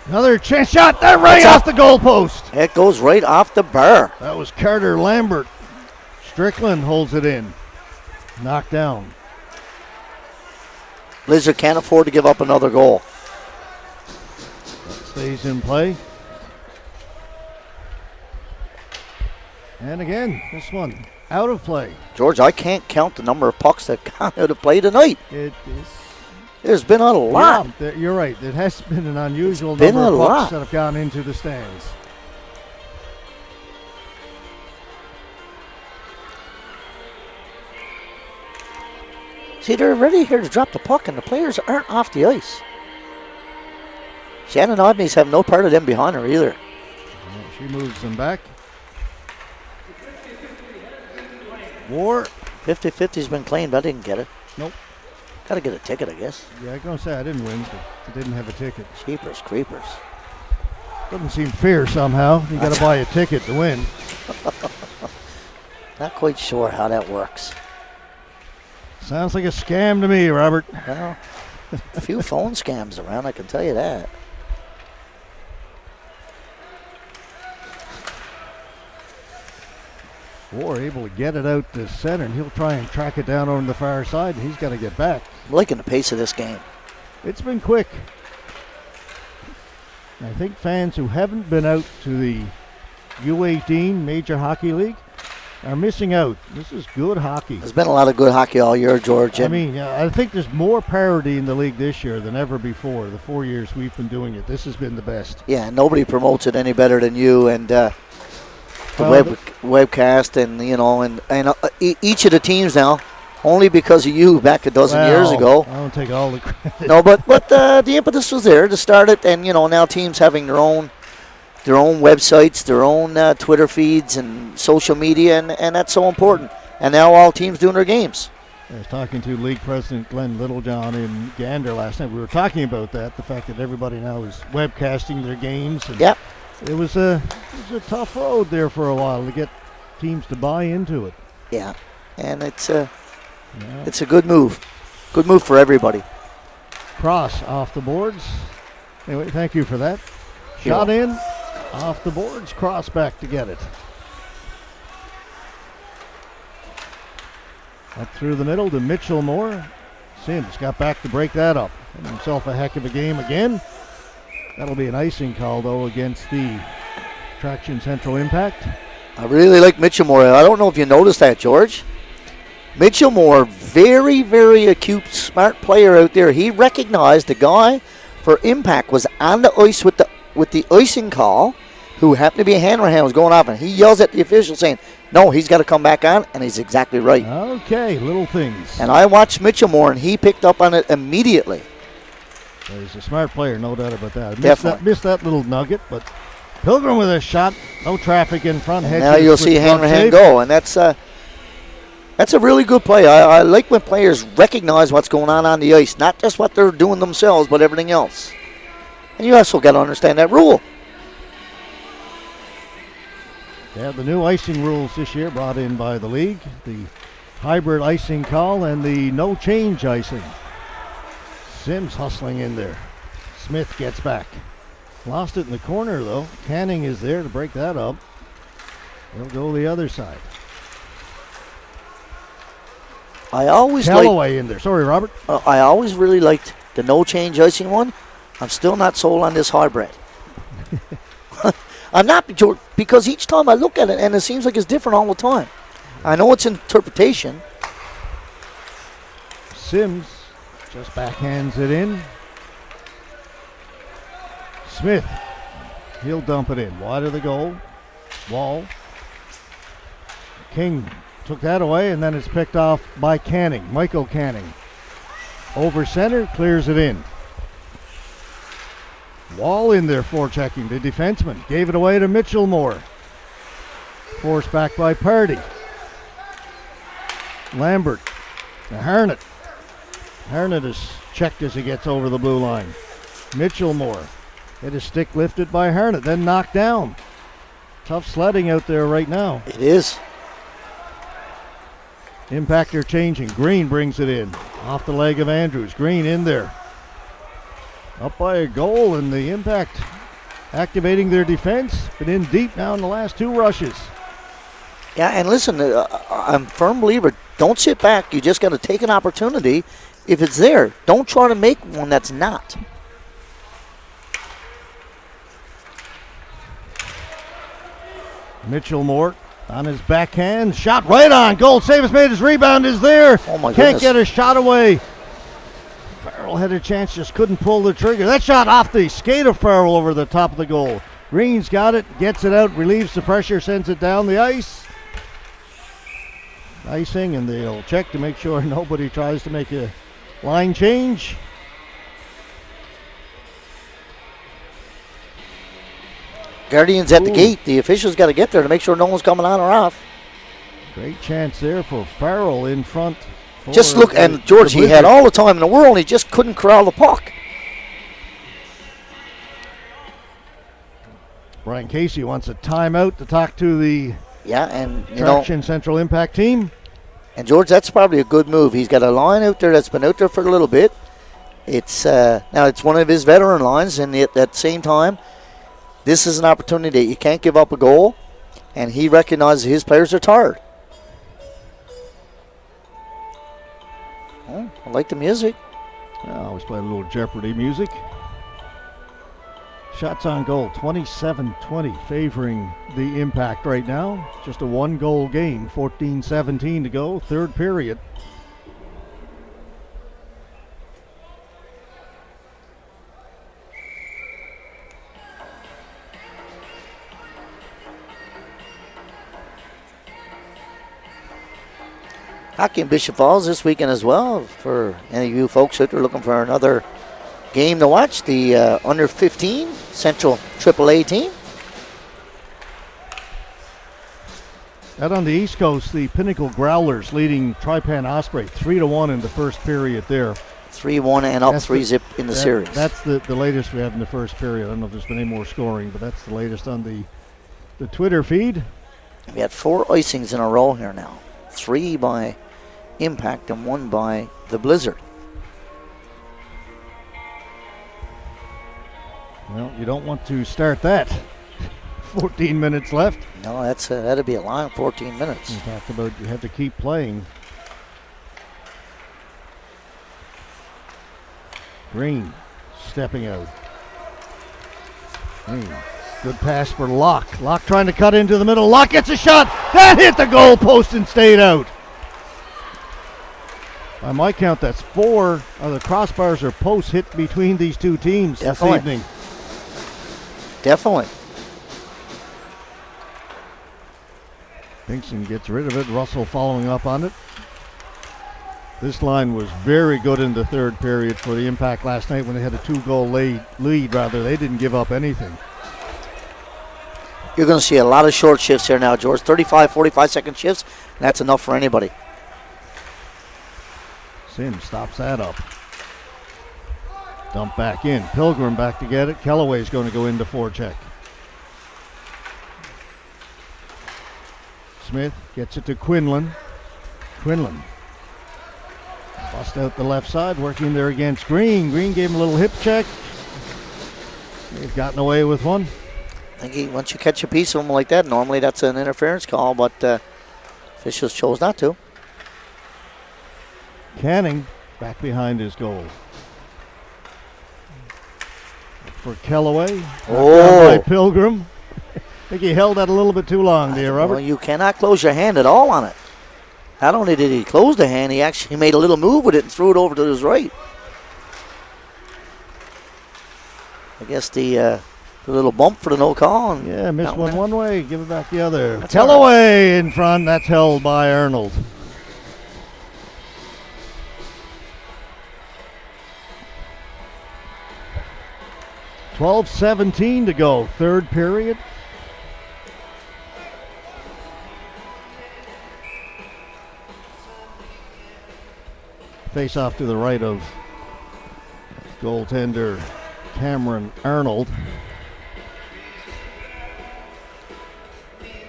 Another chance shot, that right off the goalpost. It goes right off the bar. That was Carter Lambert. Strickland holds it in. Knocked down. Blizzard can't afford to give up another goal. Stays in play. And again, this one out of play. George, I can't count the number of pucks that got out of play tonight. It is. There's been a lot. Yeah, you're right. It has been an unusual Been number a of pucks lot. that have gone into the stands. See, they're ready here to drop the puck, and the players aren't off the ice. Shannon Odney's have no part of them behind her either. Yeah, she moves them back. War. 50-50's been claimed. I didn't get it. Nope. Got to get a ticket, I guess. Yeah, I'm going to say I didn't win, but I didn't have a ticket. Cheapers, creepers. Doesn't seem fair somehow. You got to buy a ticket to win. Not quite sure how that works. Sounds like a scam to me, Robert. Well, a few phone scams around, I can tell you that. War able to get it out to center, and he'll try and track it down on the far side, and he's got to get back. I'm liking the pace of this game. It's been quick. I think fans who haven't been out to the U18 Major Hockey League are missing out. This is good hockey. There's been a lot of good hockey all year, George. I mean, I think there's more parity in the league this year than ever before. The 4 years we've been doing it, this has been the best. Yeah, nobody promotes it any better than you, and the webcast, and each of the teams now, only because of you back a dozen years ago. I don't take all the credit. No, but the impetus was there to start it, and now teams having their own websites, their own Twitter feeds and social media, and that's so important. And now all teams doing their games. I was talking to League President Glenn Littlejohn in Gander last night. We were talking about that, the fact that everybody now is webcasting their games. And Yep. It was a tough road there for a while to get teams to buy into it. Yeah, and it's a good move. Good move for everybody. Cross off the boards. Anyway, thank you for that. Shot in, off the boards, cross back to get it. Up through the middle to Mitchell Moore. Sims got back to break that up. Had himself a heck of a game again. That'll be an icing call, though, against the Traction Central Impact. I really like Mitchell Moore. I don't know if you noticed that, George. Mitchell Moore, very, very acute, smart player out there. He recognized the guy for Impact was on the ice with the icing call, who happened to be a hand was going off, and he yells at the official saying, no, he's got to come back on, and he's exactly right. Okay, little things. And I watched Mitchell Moore, and he picked up on it immediately. Well, he's a smart player, no doubt about that. Definitely. Missed that little nugget, but Pilgrim with a shot, no traffic in front. And now you'll see Hanrahan go, and that's a really good play. I like when players recognize what's going on the ice, not just what they're doing themselves, but everything else. And you also got to understand that rule. Yeah, the new icing rules this year brought in by the league, the hybrid icing call and the no change icing. Sims hustling in there. Smith gets back. Lost it in the corner, though. Canning is there to break that up. He'll go the other side. I always Callaway in there. Sorry, Robert. I always really liked the no change icing one. I'm still not sold on this hybrid. I'm not, because each time I look at it, and it seems like it's different all the time. I know it's interpretation. Sims just backhands it in. Smith, he'll dump it in. Wide of the goal. Wall. King took that away, and then it's picked off by Canning. Michael Canning. Over center, clears it in. Wall in there forechecking the defenseman. Gave it away to Mitchell Moore. Forced back by Pardy. Lambert. To Harnett. Harnett is checked as he gets over the blue line. Mitchell Moore. Had his stick lifted by Harnett, then knocked down. Tough sledding out there right now. It is. Impactor changing. Green brings it in. Off the leg of Andrews. Green in there. Up by a goal, and the Impact activating their defense. Been in deep now in the last two rushes. Yeah, and listen, I'm a firm believer. Don't sit back. You just got to take an opportunity. If it's there, don't try to make one that's not. Mitchell Moore on his backhand. Shot right on. Goal save has made. His rebound is there. Oh, my Can't goodness. get a shot away. Farrell had a chance, just couldn't pull the trigger. That shot off the skate of Farrell over the top of the goal. Green's got it, gets it out, relieves the pressure, sends it down the ice. Icing, and they'll check to make sure nobody tries to make a line change. Guardians at the gate. The officials got to get there to make sure no one's coming on or off. Great chance there for Farrell in front. Just look, and George, he had all the time in the world, and he just couldn't corral the puck. Brian Casey wants a timeout to talk to the Traction Central Impact team. And George, that's probably a good move. He's got a line out there that's been out there for a little bit. It's now it's one of his veteran lines, and at that same time, this is an opportunity. You can't give up a goal, and he recognizes his players are tired. Oh, I like the music. I always play a little Jeopardy music. Shots on goal, 27-20, favoring the Impact right now. Just a one-goal game, 14-17 to go, third period. Hockey in Bishop Falls this weekend as well. For any of you folks out there looking for another game to watch, the under 15 Central AAA team. Out on the East Coast, the Pinnacle Growlers leading Tripan Osprey 3-1 in the first period there. 3-1 and up 3-zip in the series. That's the latest we have in the first period. I don't know if there's been any more scoring, but that's the latest on the Twitter feed. We had 4 icings in a row here now. 3 by Impact and 1 by the Blizzard. Well, you don't want to start that. 14 minutes left. No, that'd be a long 14 minutes. You talked about you have to keep playing. Green stepping out. Good pass for Locke. Locke trying to cut into the middle. Locke gets a shot. That hit the goal post and stayed out. By my count, that's 4 of the crossbars or posts hit between these two teams this evening. Definitely. Pinkston gets rid of it. Russell following up on it. This line was very good in the third period for the Impact last night when they had a 2-goal lead. They didn't give up anything. You're going to see a lot of short shifts here now, George. 35, 45-second shifts, and that's enough for anybody. Sims stops that up. Dump back in. Pilgrim back to get it. Kellaway's going to go into forecheck. Smith gets it to Quinlan. Quinlan bust out the left side, working there against Green. Green gave him a little hip check. They've gotten away with one. I think once you catch a piece of him like that, normally that's an interference call, but officials chose not to. Canning back behind his goal. For Kellaway. By Pilgrim. I think he held that a little bit too long there, Robert. Well, you cannot close your hand at all on it. Not only did he close the hand, he actually made a little move with it and threw it over to his right. I guess the little bump for the no call. And missed one way, give it back the other. Kellaway in front, that's held by Arnold. $12:17 to go, third period. Face off to the right of goaltender Cameron Arnold.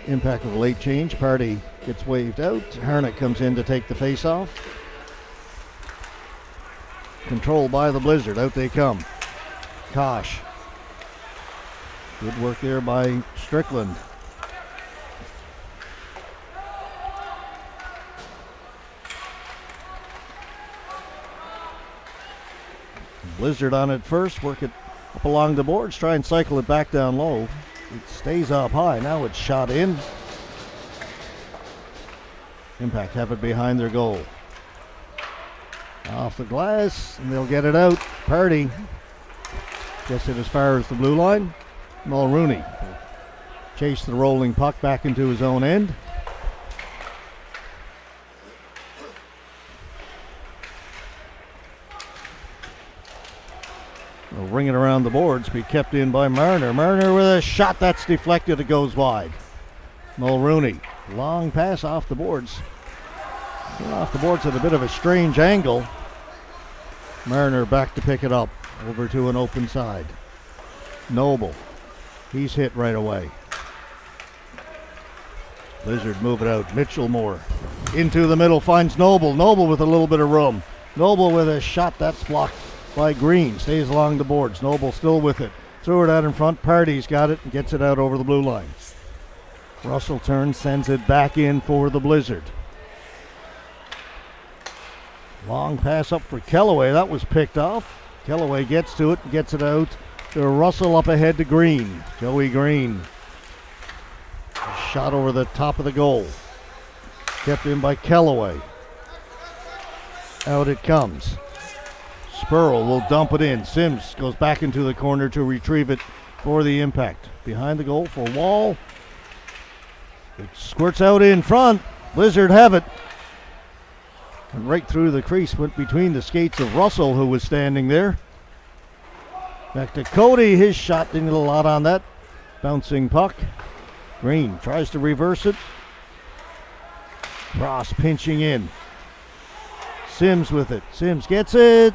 Impact with a late change. Party gets waved out. Harnick comes in to take the face off. Controlled by the Blizzard. Out they come. Kosh. Good work there by Strickland. Blizzard on it first, work it up along the boards, try and cycle it back down low. It stays up high, now it's shot in. Impact have it behind their goal. Off the glass, and they'll get it out. Party gets it as far as the blue line. Mulrooney chase the rolling puck back into his own end. They'll ring it around the boards, be kept in by Marner. Marner with a shot that's deflected, it goes wide. Mulrooney, long pass off the boards. Off the boards at a bit of a strange angle. Marner back to pick it up, over to an open side. Noble, he's hit right away. Blizzard move it out. Mitchellmore into the middle, finds Noble. Noble with a little bit of room. Noble with a shot that's blocked by Green, stays along the boards. Noble still with it. Threw it out in front. Party's got it and gets it out over the blue line. Russell turns, sends it back in for the Blizzard. Long pass up for Kellaway. That was picked off. Kellaway gets to it and gets it out to Russell up ahead to Green. Joey Green. Shot over the top of the goal. Kept in by Kellaway. Out it comes. Spurl will dump it in. Sims goes back into the corner to retrieve it for the Impact. Behind the goal for Wall. It squirts out in front. Blizzard have it. And right through the crease, went between the skates of Russell, who was standing there. Back to Cody. His shot didn't get a lot on that. Bouncing puck. Green tries to reverse it. Cross pinching in. Sims with it. Sims gets it.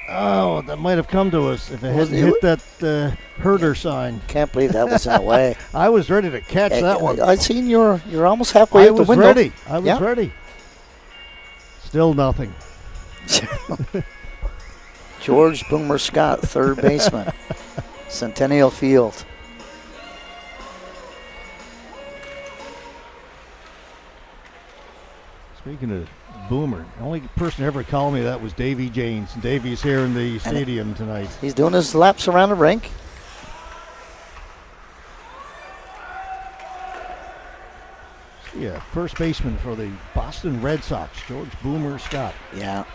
Oh, that might have come to us if it hadn't hit that herder sign. Can't believe that was in the way. I was ready to catch that one. I seen you're almost halfway out the window. I was ready. Still nothing. George Boomer Scott, third baseman. Centennial Field. Speaking of Boomer, the only person who ever called me that was Davy Janes. Davey's here in the stadium tonight. He's doing his laps around the rink. Yeah, first baseman for the Boston Red Sox, George Boomer Scott. Yeah.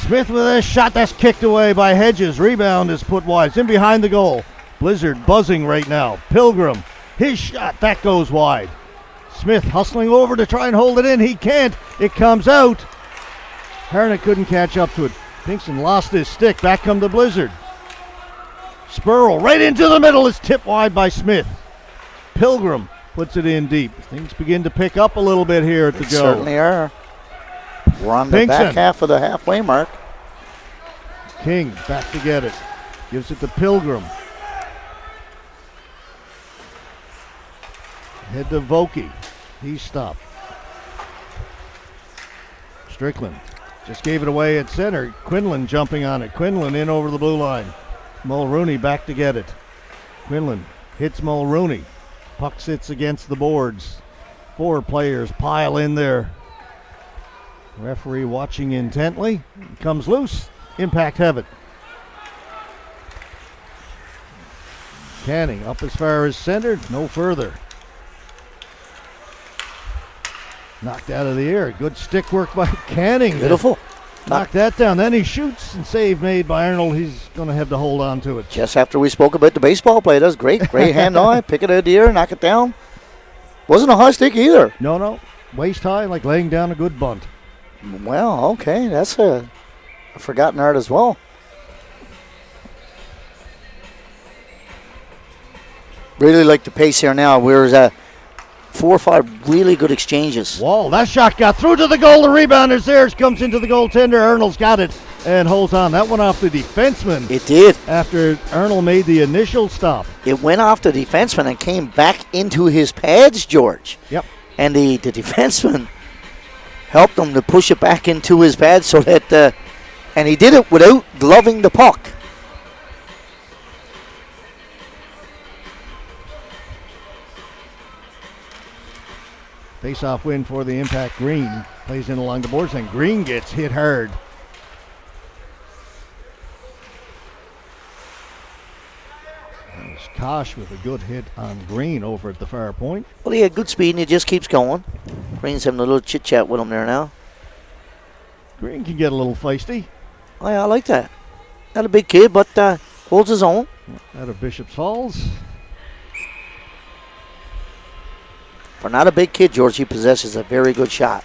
Smith with a shot that's kicked away by Hedges. Rebound is put wide. It's in behind the goal. Blizzard buzzing right now. Pilgrim, his shot, that goes wide. Smith hustling over to try and hold it in. He can't. It comes out. Harnick couldn't catch up to it. Pinkston lost his stick. Back come the Blizzard. Spurl right into the middle is tipped wide by Smith. Pilgrim puts it in deep. Things begin to pick up a little bit here at the go. Certainly are. We're on the back half of the halfway mark. King back to get it. Gives it to Pilgrim. Head to Vokey. He's stopped. Strickland just gave it away at center. Quinlan jumping on it. Quinlan in over the blue line. Mulrooney back to get it. Quinlan hits Mulrooney. Puck sits against the boards. 4 players pile in there. Referee watching intently. Comes loose. Impact have it. Canning up as far as center. No further. Knocked out of the air. Good stick work by Canning. Beautiful. Knocked that down. Then he shoots, and save made by Arnold. He's going to have to hold on to it. Just after we spoke about the baseball play, that's great. Great hand eye. Pick it out of the air, knock it down. Wasn't a high stick either. No. Waist high, like laying down a good bunt. Well, okay. That's a forgotten art as well. Really like the pace here now. We're 4 or 5 really good exchanges. Wall, that shot got through to the goal. The rebound is there. It comes into the goaltender. Arnold's got it and holds on. That went off the defenseman. It did. After Arnold made the initial stop. It went off the defenseman and came back into his pads, George. Yep. And the defenseman helped him to push it back into his pads so that, and he did it without gloving the puck. Face-off win for the Impact. Green plays in along the boards, and Green gets hit hard. There's Kosh with a good hit on Green over at the far point. Well, he had good speed, and he just keeps going. Green's having a little chit-chat with him there now. Green can get a little feisty. Oh, yeah, I like that. Not a big kid, but holds his own. Out of Bishop's Falls. For not a big kid, George, he possesses a very good shot.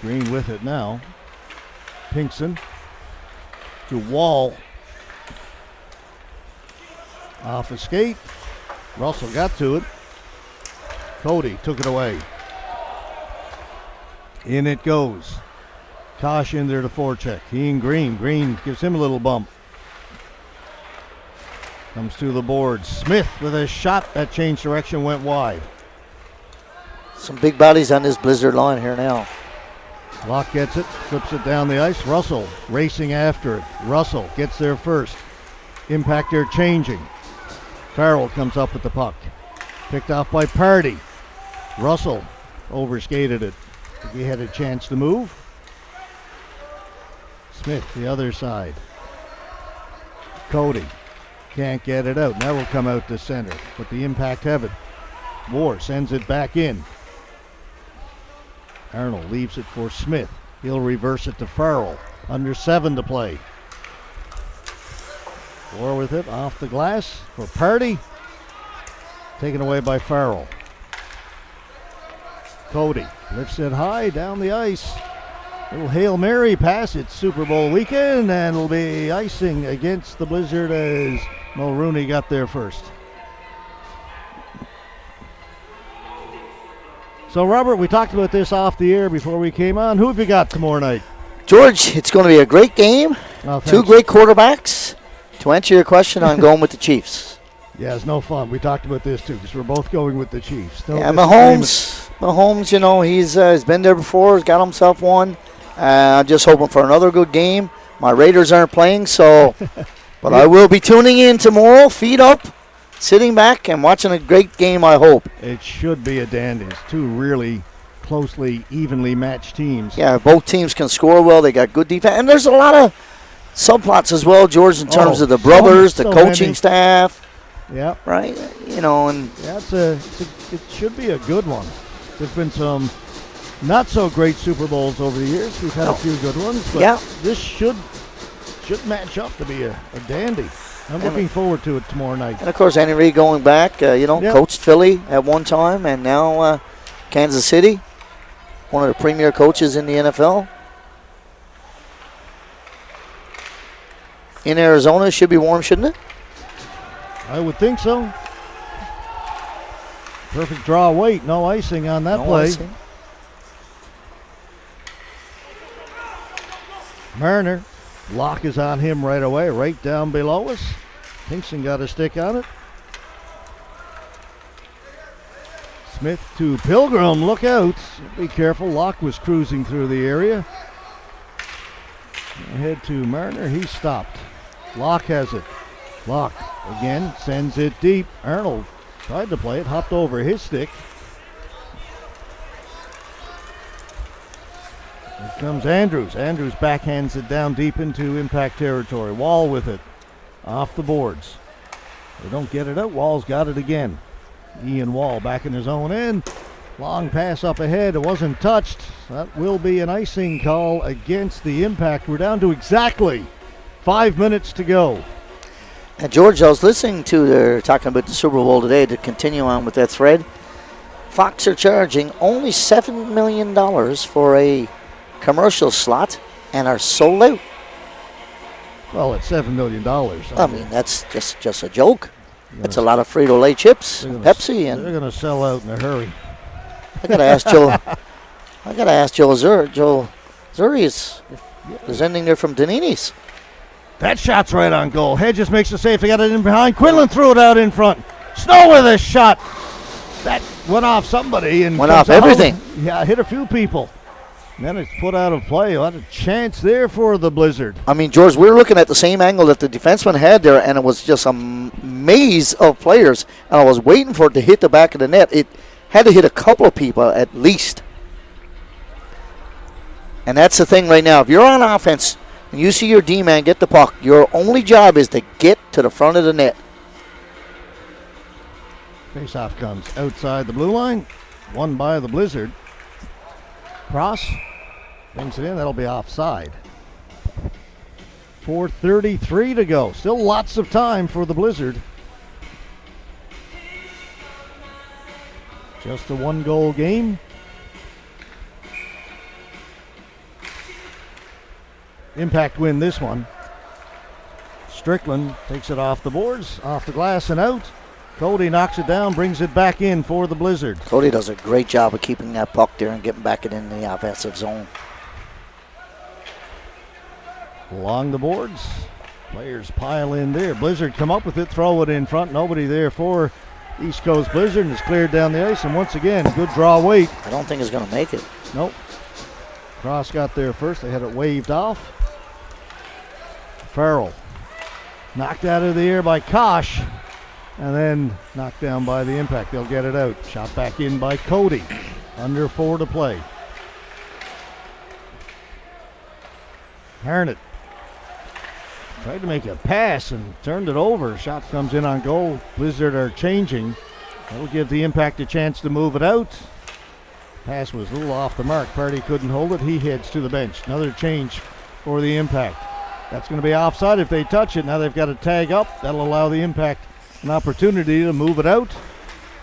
Green with it now. Pinkson to Wall. Off a skate. Russell got to it. Cody took it away. In it goes. Kosh in there to forecheck. He and Green. Green gives him a little bump. Comes to the board. Smith with a shot that changed direction, went wide. Some big bodies on this Blizzard line here now. Locke gets it, flips it down the ice. Russell racing after it. Russell gets there first. Impact there changing. Farrell comes up with the puck. Picked off by Pardy. Russell overskated it. He had a chance to move. Smith, the other side. Cody can't get it out. Now will come out to center, but the Impact have it. Moore sends it back in. Arnold leaves it for Smith. He'll reverse it to Farrell. Under 7 to play. Moore with it off the glass for Pardy. Taken away by Farrell. Cody lifts it high down the ice. Little Hail Mary pass. It's Super Bowl weekend, and it'll be icing against the Blizzard as Mulrooney got there first. So, Robert, we talked about this off the air before we came on. Who have you got tomorrow night? George, it's going to be a great game. Oh, 2 great quarterbacks. To answer your question, I'm going with the Chiefs. Yeah, it's no fun. We talked about this, too, because we're both going with the Chiefs. Yeah, Mahomes, you know, he's been there before. He's got himself one. I'm just hoping for another good game. My Raiders aren't playing, so but I will be tuning in tomorrow, feet up, sitting back, and watching a great game, I hope. It should be a dandy. It's 2 really closely, evenly matched teams. Yeah, both teams can score well. They got good defense. And there's a lot of subplots as well, George, in terms of the brothers, the coaching staff. Yeah. right? You know, and Yeah, it should be a good one. There's been some not so great Super Bowls over the years. We've had a few good ones, but this should match up to be a dandy. I'm looking forward to it tomorrow night. And of course, Andy Reid going back, coached Philly at one time, and now Kansas City, one of the premier coaches in the NFL. In Arizona, it should be warm, shouldn't it? I would think so. Perfect draw weight, no icing on that play. Icing. Marner, lock is on him right away, right down below us. Kingston got a stick on it. Smith to Pilgrim, look out. Be careful, Locke was cruising through the area. Ahead to Marner, he stopped. Locke has it. Locke again sends it deep. Arnold tried to play it, hopped over his stick. Here comes Andrews. Andrews backhands it down deep into impact territory. Wall with it. Off the boards. They don't get it out. Wall's got it again. Ian Wall back in his own end. Long pass up ahead. It wasn't touched. That will be an icing call against the Impact. We're down to exactly 5 minutes to go. And George, I was listening to they're talking about the Super Bowl today to continue on with that thread. Fox are charging only $7 million for a commercial slot and are sold out. Well, it's $7 million. I mean, that's just a joke. It's a lot of Frito-Lay chips, Pepsi, and they're going to sell out in a hurry. I got to ask Joe. I got to ask Joe Zuri. Joe Zuri is there's anything there from Danini's. That shot's right on goal. Hedges makes the save. They got it in behind. Quinlan threw it out in front. Snow with a shot. That went off somebody and went off everything. Yeah, hit a few people. And then it's put out of play. A lot of chance there for the Blizzard. I mean, George, we were looking at the same angle that the defenseman had there, and it was just a maze of players. And I was waiting for it to hit the back of the net. It had to hit a couple of people at least. And that's the thing right now. If you're on offense and you see your D-man get the puck, your only job is to get to the front of the net. Face-off comes outside the blue line. Won by the Blizzard. Cross brings it in. That'll be offside. 4:33 to go. Still lots of time for the Blizzard. Just a one-goal game. Impact win this one. Strickland takes it off the boards, off the glass and out. Cody knocks it down, brings it back in for the Blizzard. Cody does a great job of keeping that puck there and getting back it in the offensive zone. Along the boards, players pile in there. Blizzard come up with it, throw it in front. Nobody there for East Coast Blizzard, and it's cleared down the ice. And once again, good draw weight. I don't think it's going to make it. Nope. Cross got there first. They had it waved off. Farrell knocked out of the air by Kosh, and then knocked down by the Impact. They'll get it out. Shot back in by Cody. Under 4 to play. Harnett tried to make a pass and turned it over. Shot comes in on goal. Blizzard are changing. That'll give the Impact a chance to move it out. Pass was a little off the mark. Party couldn't hold it. He heads to the bench. Another change for the Impact. That's going to be offside if they touch it. Now they've got to tag up. That'll allow the Impact an opportunity to move it out.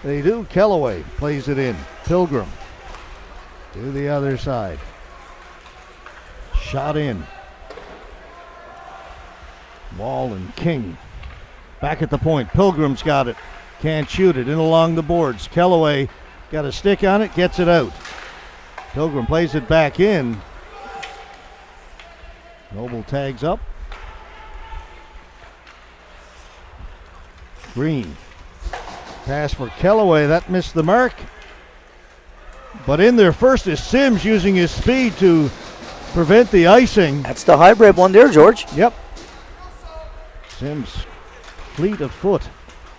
They do. Kellaway plays it in. Pilgrim to the other side. Shot in. Wall and King back at the point. Pilgrim's got it. Can't shoot it. In along the boards. Kellaway got a stick on it. Gets it out. Pilgrim plays it back in. Noble tags up. Green. Pass for Kellaway. That missed the mark. But in there first is Sims using his speed to prevent the icing. That's the hybrid one there, George. Yep. Sims fleet of foot.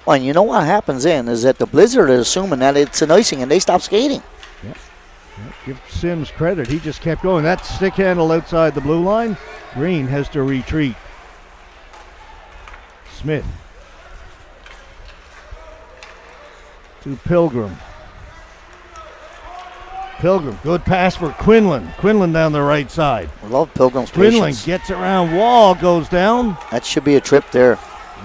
Well, and you know what happens then is that the Blizzard is assuming that it's an icing and they stop skating. Yep. Give Sims credit. He just kept going. That stick handle outside the blue line. Green has to retreat. Smith. to Pilgrim. Pilgrim, good pass for Quinlan. Quinlan down the right side. I love Pilgrim's Quinlan patience. gets around Wall, goes down. That should be a trip there.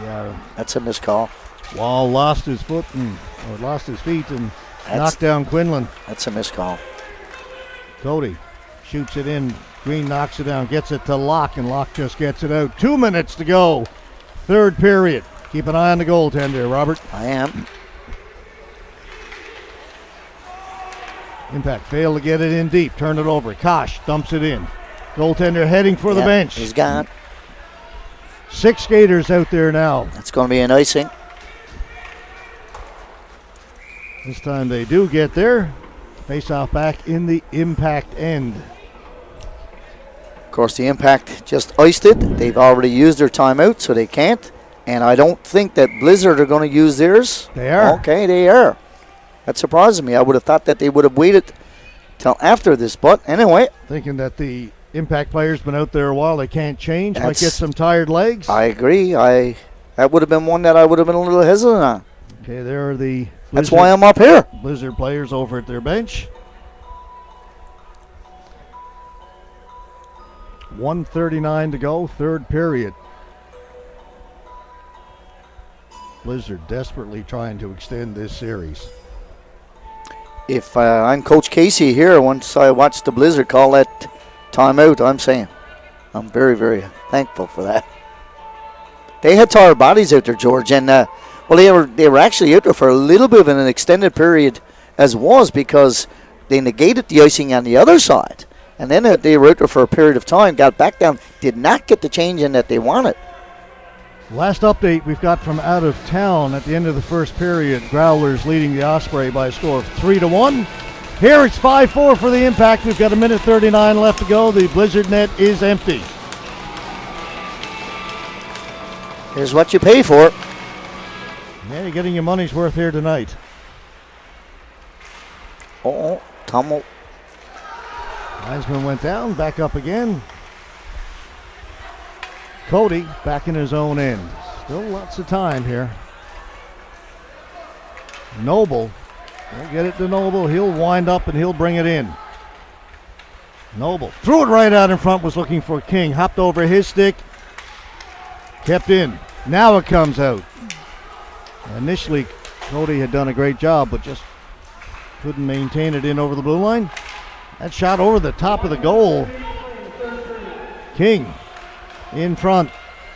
Yeah, That's a missed call. Wall lost his feet and knocked down Quinlan. That's a missed call. Cody shoots it in. Green knocks it down, gets it to Locke, and Locke just gets it out. 2 minutes to go. Third period. Keep an eye on the goaltender, Robert. I am. Impact failed to get it in deep. Turn it over. Kosh dumps it in. Goaltender heading for the bench. He's gone. 6 skaters out there now. That's going to be an icing. This time they do get there. Face off back in the Impact end. Of course, the Impact just iced it. They've already used their timeout, so they can't. And I don't think that Blizzard are going to use theirs. They are. Okay, they are. That surprises me. I would have thought that they would have waited till after this. But anyway. Thinking that the Impact players been out there a while. They can't change. Might get some tired legs. I agree. That would have been one that I would have been a little hesitant on. Okay, there are the Blizzard, that's why I'm up here. Blizzard players over at their bench. 1:39 to go, third period. Blizzard desperately trying to extend this series. If I'm Coach Casey here, once I watch the Blizzard call that timeout, I'm saying I'm very, very thankful for that. They had tired bodies out there, George, and they were actually out there for a little bit of an extended period as was because they negated the icing on the other side. And then they were out there for a period of time, got back down, did not get the change in that they wanted. Last update we've got from out of town at the end of the first period. Growlers leading the Osprey by a score of 3-1. Here it's 5-4 for the Impact. We've got 1:39 left to go. The Blizzard net is empty. Here's what you pay for. Yeah, you're getting your money's worth here tonight. Tumble. Heisman went down, back up again. Cody back in his own end. Still lots of time here. Noble. We'll get it to Noble. He'll wind up and he'll bring it in. Noble threw it right out in front, was looking for King. Hopped over his stick. Kept in. Now it comes out. Initially, Cody had done a great job, but just couldn't maintain it in over the blue line. That shot over the top of the goal. King in front,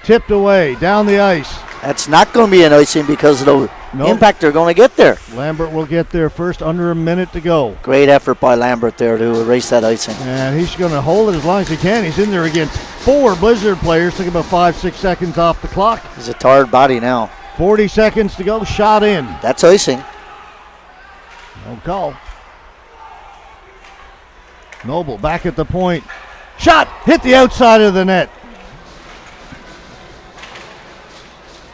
tipped away, down the ice. That's not going to be an icing because of the Impact are going to get there. Lambert will get there first, under a minute to go. Great effort by Lambert there to erase that icing. And he's going to hold it as long as he can. He's in there against 4 Blizzard players. Took about 5-6 seconds off the clock. He's a tired body now. 40 seconds to go, shot in. That's icing. No call. Noble back at the point. Shot! Hit the outside of the net.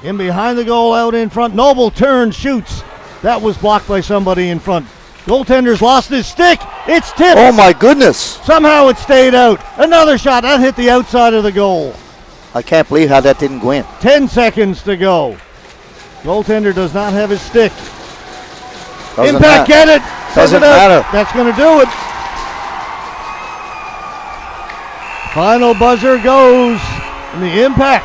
In behind the goal, out in front. Noble turns, shoots. That was blocked by somebody in front. Goaltender's lost his stick. It's tipped. Oh my goodness. Somehow it stayed out. Another shot. That hit the outside of the goal. I can't believe how that didn't go in. 10 seconds to go. Goaltender does not have his stick. Impact get it. Doesn't matter. That's going to do it. Final buzzer goes. And the Impact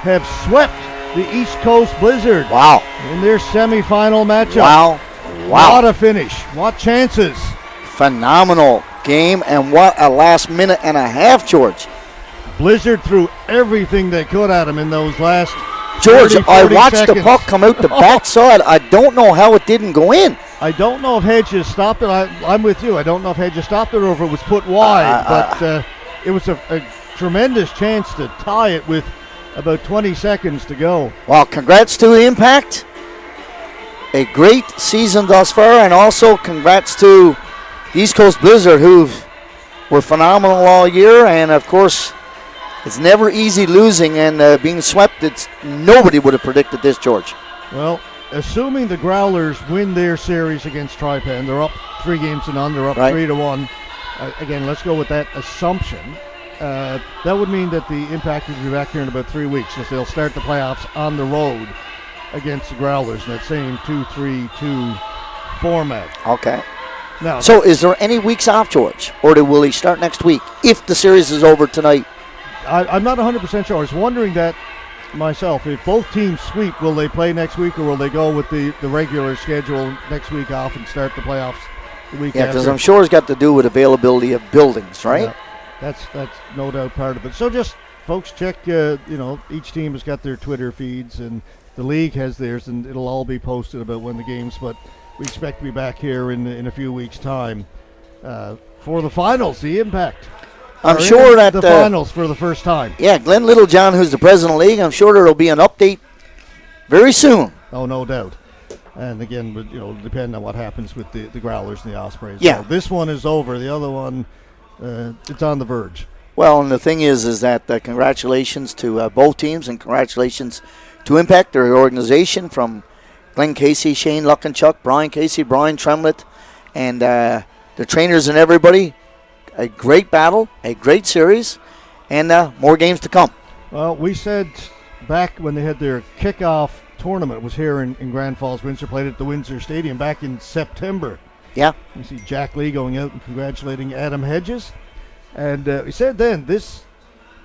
have swept the East Coast Blizzard. Wow. In their semifinal matchup. Wow. What a finish. What chances. Phenomenal game, and what a last minute and a half, George. Blizzard threw everything they could at him in those last George, 30, I watched seconds. the puck come out the backside. I don't know how it didn't go in. I don't know if Hedges stopped it. I'm with you. I don't know if Hedges stopped it or if it was put wide, but it was a tremendous chance to tie it with about 20 seconds to go. Well, congrats to the Impact. A great season thus far, and also congrats to East Coast Blizzard, who were phenomenal all year. And of course, it's never easy losing and being swept. Nobody would have predicted this, George. Well, assuming the Growlers win their series against Taipan, they're up 3-0. They're up 3-1. Again, let's go with that assumption. That would mean that the Impact will be back here in about 3 weeks, since they'll start the playoffs on the road against the Growlers in that same 2-3-2 format. Okay. Now, So is there any weeks off, George? Or will he start next week if the series is over tonight? I'm not 100% sure. I was wondering that myself. If both teams sweep, will they play next week, or will they go with the regular schedule next week off and start the playoffs the week Yeah, after? because I'm sure it's got to do with availability of buildings, right? Yeah, that's no doubt part of it. So just, folks, check, each team has got their Twitter feeds, and the league has theirs, and it'll all be posted about when the games, but we expect to be back here in a few weeks' time for the finals, the Impact. I'm Are in sure that the finals for the first time. Yeah, Glenn Littlejohn, who's the president of the league, I'm sure there will be an update very soon. Oh, no doubt. And again, depending on what happens with the Growlers and the Ospreys. Yeah. So this one is over. The other one, it's on the verge. Well, and the thing is that congratulations to both teams, and congratulations to Impact, their organization, from Glenn Casey, Shane Luckenchuck, Brian Casey, Brian Tremlett, and the trainers and everybody. A great battle, a great series, and more games to come. Well, we said back when they had their kickoff tournament, was here in Grand Falls. Windsor played at the Windsor Stadium back in September. Yeah. You see Jack Lee going out and congratulating Adam Hedges. And we said then, this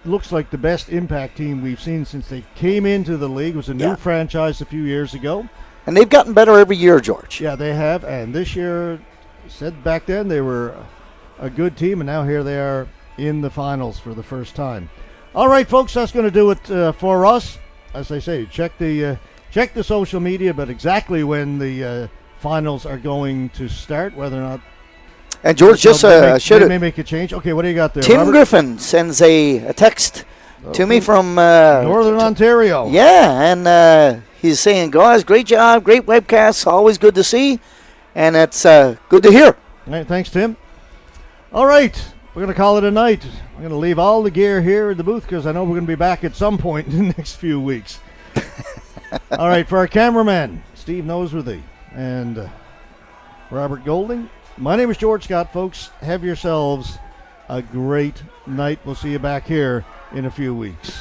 looks like the best Impact team we've seen since they came into the league. It was a new franchise a few years ago. And they've gotten better every year, George. Yeah, they have. And this year, said back then, they were a good team, and now here they are in the finals for the first time. All right, folks, that's going to do it for us. As I say, check the social media, but exactly when the finals are going to start, whether or not. And George, just should may make a change. Okay, what do you got there, Tim Robert? Griffin sends a text to me from Northern Ontario. Yeah, and he's saying, guys, great job, great webcasts, always good to see, and it's good to hear. All right, thanks, Tim. All right, we're going to call it a night. I'm going to leave all the gear here in the booth because I know we're going to be back at some point in the next few weeks. All right, for our cameraman, Steve Noseworthy, and Robert Golding, my name is George Scott, folks. Have yourselves a great night. We'll see you back here in a few weeks.